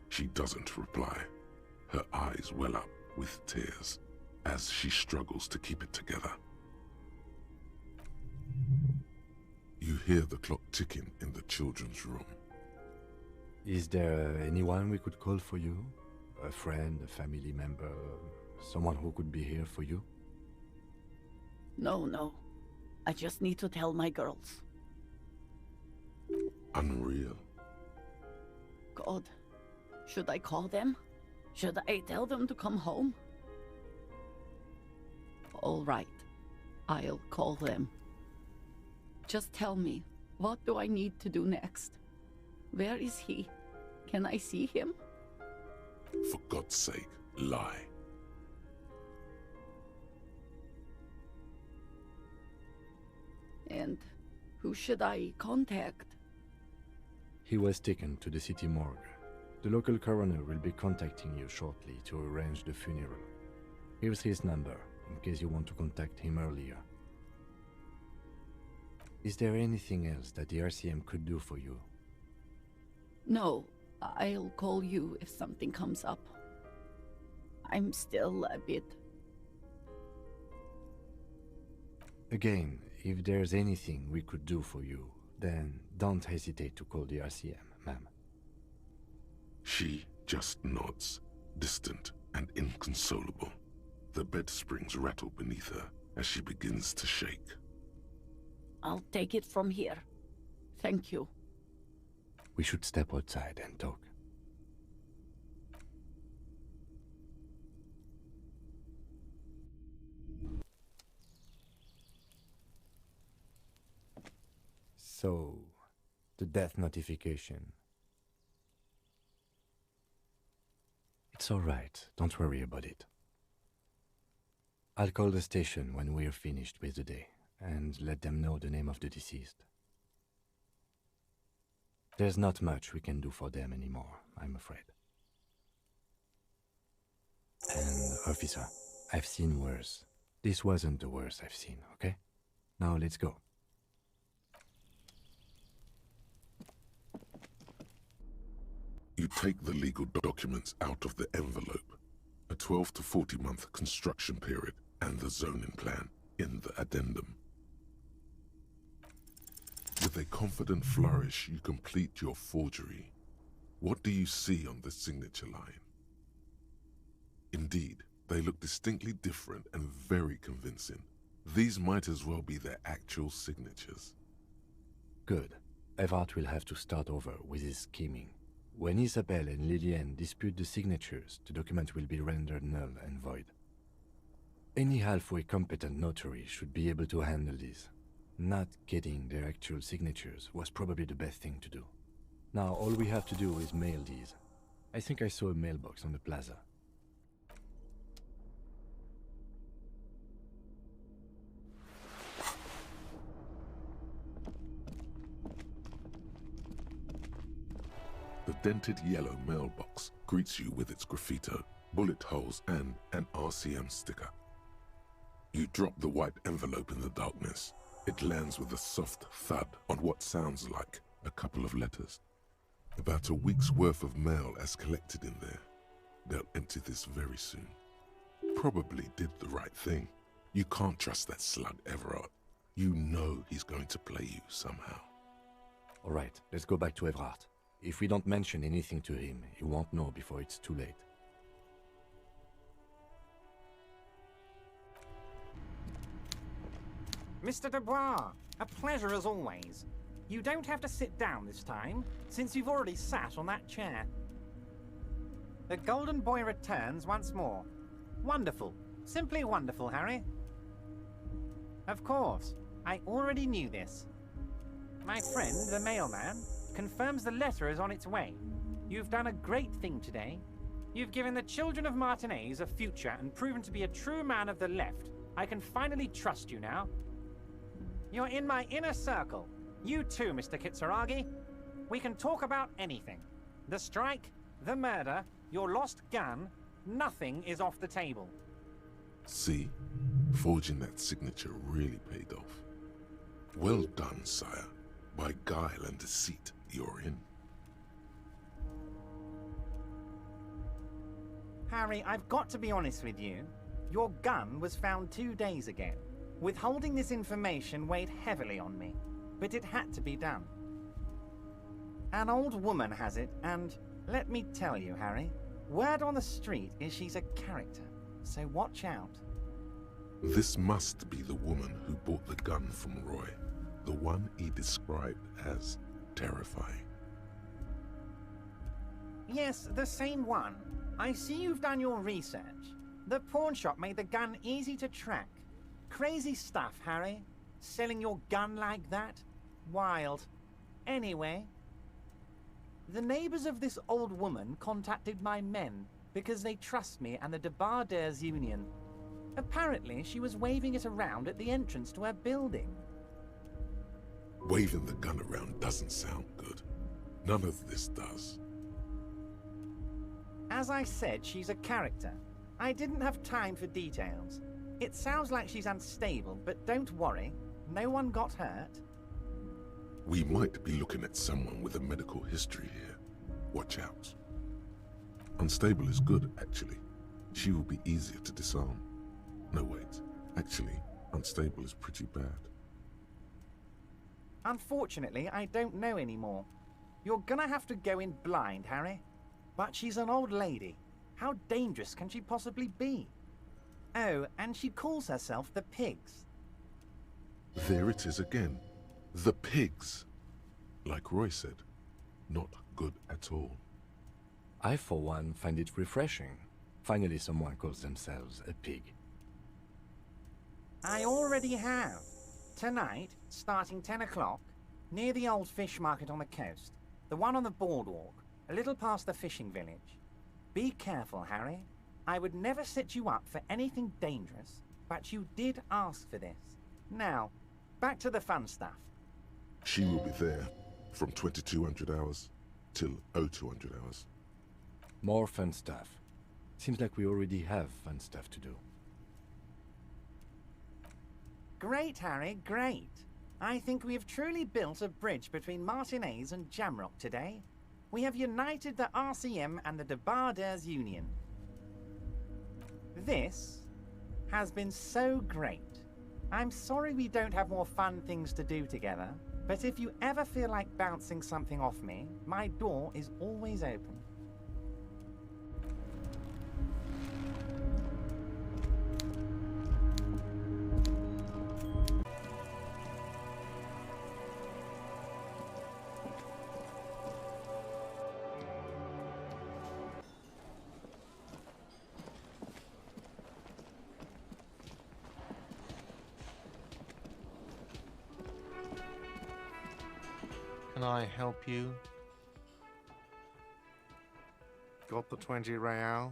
She doesn't reply. Her eyes well up with tears as she struggles to keep it together. You hear the clock ticking in the children's room. Is there anyone we could call for you? A friend, a family member, someone who could be here for you? No. I just need to tell my girls. Unreal. God, should I call them? Should I tell them to come home? All right, I'll call them. Just tell me, what do I need to do next? Where is he? Can I see him? For God's sake, lie. And who should I contact? He was taken to the city morgue. The local coroner will be contacting you shortly to arrange the funeral. Here's his number, in case you want to contact him earlier. Is there anything else that the RCM could do for you? No, I'll call you if something comes up. I'm still a bit... Again, if there's anything we could do for you, then don't hesitate to call the RCM, ma'am. She just nods, distant and inconsolable. The bed springs rattle beneath her as she begins to shake. I'll take it from here. Thank you. We should step outside and talk. So, the death notification. It's all right, don't worry about it. I'll call the station when we're finished with the day, and let them know the name of the deceased. There's not much we can do for them anymore, I'm afraid. And, officer, I've seen worse. This wasn't the worst I've seen, okay? Now let's go. You take the legal documents out of the envelope, a 12 to 40 month construction period, and the zoning plan in the addendum. With a confident flourish, you complete your forgery. What do you see on the signature line? Indeed, they look distinctly different and very convincing. These might as well be their actual signatures. Good. Everard will have to start over with his scheming. When Isabelle and Lillian dispute the signatures, the document will be rendered null and void. Any halfway competent notary should be able to handle this. Not getting their actual signatures was probably the best thing to do. Now all we have to do is mail these. I think I saw a mailbox on the plaza. The dented yellow mailbox greets you with its graffito, bullet holes, and an RCM sticker. You drop the white envelope in the darkness. It lands with a soft thud on what sounds like a couple of letters. About a week's worth of mail as collected in there. They'll empty this very soon. Probably did the right thing. You can't trust that slug, Everard. You know he's going to play you somehow. All right, let's go back to Everard. If we don't mention anything to him, he won't know before it's too late. Mr. Dubois, a pleasure as always. You don't have to sit down this time, since you've already sat on that chair. The Golden Boy returns once more. Wonderful. Simply wonderful, Harry. Of course, I already knew this. My friend, the mailman, confirms the letter is on its way. You've done a great thing today. You've given the children of Martinez a future and proven to be a true man of the left. I can finally trust you now. You're in my inner circle. You too, Mr. Kitsuragi. We can talk about anything. The strike, the murder, your lost gun, nothing is off the table. See? Forging that signature really paid off. Well done, sire. By guile and deceit, you're in. Harry, I've got to be honest with you. Your gun was found 2 days ago. Withholding this information weighed heavily on me, but it had to be done. An old woman has it, and let me tell you, Harry, word on the street is she's a character, so watch out. This must be the woman who bought the gun from Roy, the one he described as terrifying. Yes, the same one. I see you've done your research. The pawn shop made the gun easy to track. Crazy stuff, Harry. Selling your gun like that? Wild. Anyway, the neighbors of this old woman contacted my men because they trust me and the Debarders Union. Apparently, she was waving it around at the entrance to her building. Waving the gun around doesn't sound good. None of this does. As I said, she's a character. I didn't have time for details. It sounds like she's unstable, but don't worry. No one got hurt. We might be looking at someone with a medical history here. Watch out. Unstable is good, actually. She will be easier to disarm. No, wait. Actually, unstable is pretty bad. Unfortunately, I don't know anymore. You're gonna have to go in blind, Harry. But she's an old lady. How dangerous can she possibly be? Oh, and she calls herself the Pigs. There it is again. The pigs. Like Roy said, not good at all. I, for one, find it refreshing. Finally, someone calls themselves a pig. I already have. Tonight, starting 10 o'clock, near the old fish market on the coast. The one on the boardwalk, a little past the fishing village. Be careful, Harry. I would never set you up for anything dangerous, but you did ask for this. Now, back to the fun stuff. She will be there from 2200 hours till 0200 hours. More fun stuff. Seems like we already have fun stuff to do. Great, Harry, great. I think we have truly built a bridge between Martinez and Jamrock today. We have united the RCM and the Debarders Union. This has been so great. I'm sorry we don't have more fun things to do together, but if you ever feel like bouncing something off me, my door is always open. Can I help you? Got the 20 real?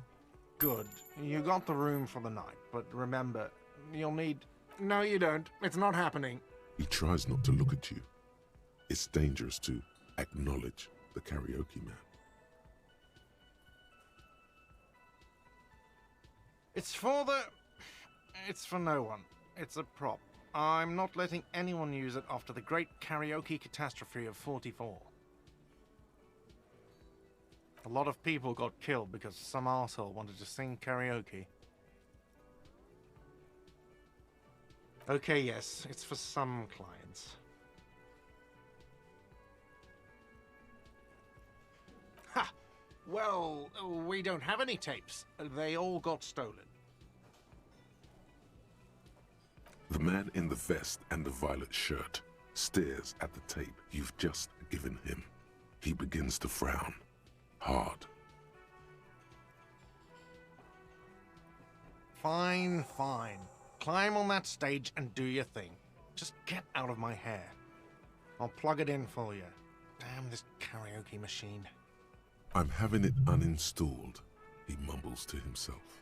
Good. You got the room for the night, but remember, you'll need... No, you don't. It's not happening. He tries not to look at you. It's dangerous to acknowledge the karaoke man. It's for the... It's for no one. It's a prop. I'm not letting anyone use it after the great karaoke catastrophe of 44. A lot of people got killed because some arsehole wanted to sing karaoke. Okay, yes, it's for some clients. Ha! Well, we don't have any tapes. They all got stolen. The man in the vest and the violet shirt stares at the tape you've just given him. He begins to frown. Hard. Fine, fine. Climb on that stage and do your thing. Just get out of my hair. I'll plug it in for you. Damn this karaoke machine. I'm having it uninstalled, he mumbles to himself.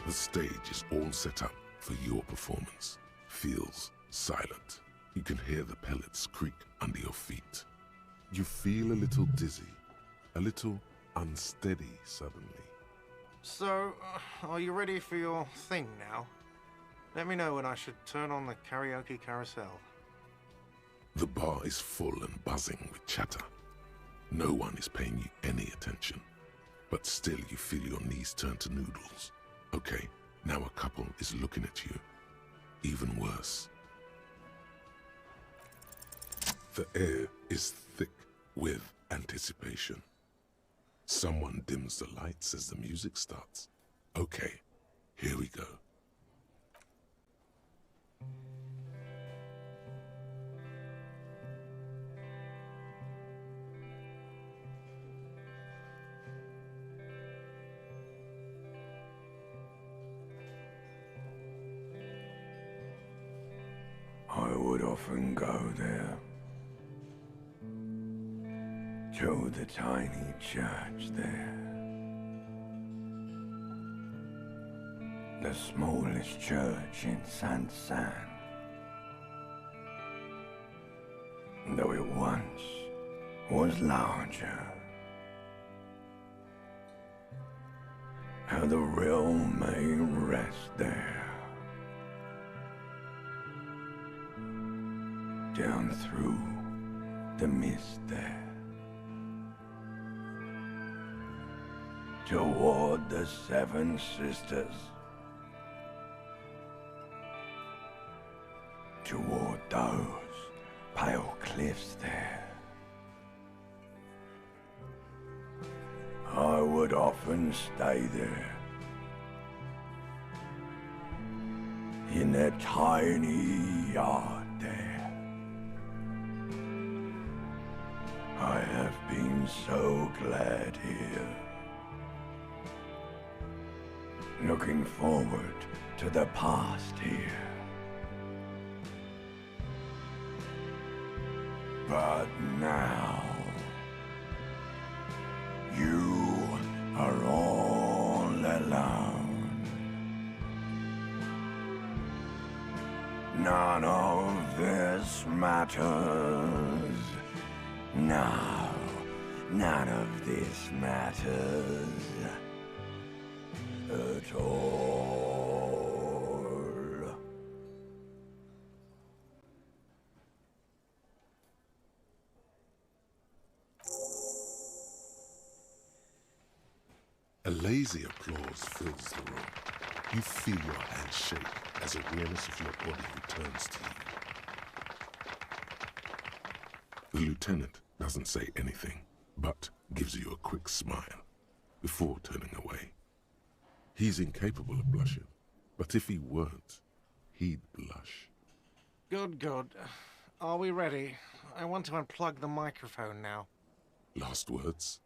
The stage is all set up for your performance. Feels silent. You can hear the pellets creak under your feet. You feel a little dizzy, a little unsteady suddenly. So, are you ready for your thing now? Let me know when I should turn on the karaoke carousel. The bar is full and buzzing with chatter. No one is paying you any attention, but still you feel your knees turn to noodles. Okay, now a couple is looking at you. Even worse. The air is thick with anticipation. Someone dims the lights as the music starts. Okay, here we go. often go there. To the tiny church there. The smallest church in Saint-San. Though it once was larger. How the realm may rest there. Down through the mist there. Toward the Seven Sisters. Toward those pale cliffs there. I would often stay there. In that tiny yard there. I have been so glad here. Looking forward to the past here. But now, you are all alone. None of this matters. No, none of this matters at all. A lazy applause fills the room. You feel your hand shake as awareness of your body returns to you. The lieutenant doesn't say anything, but gives you a quick smile before turning away. He's incapable of blushing, but if he weren't, he'd blush. Good, good. Are we ready? I want to unplug the microphone now. Last words?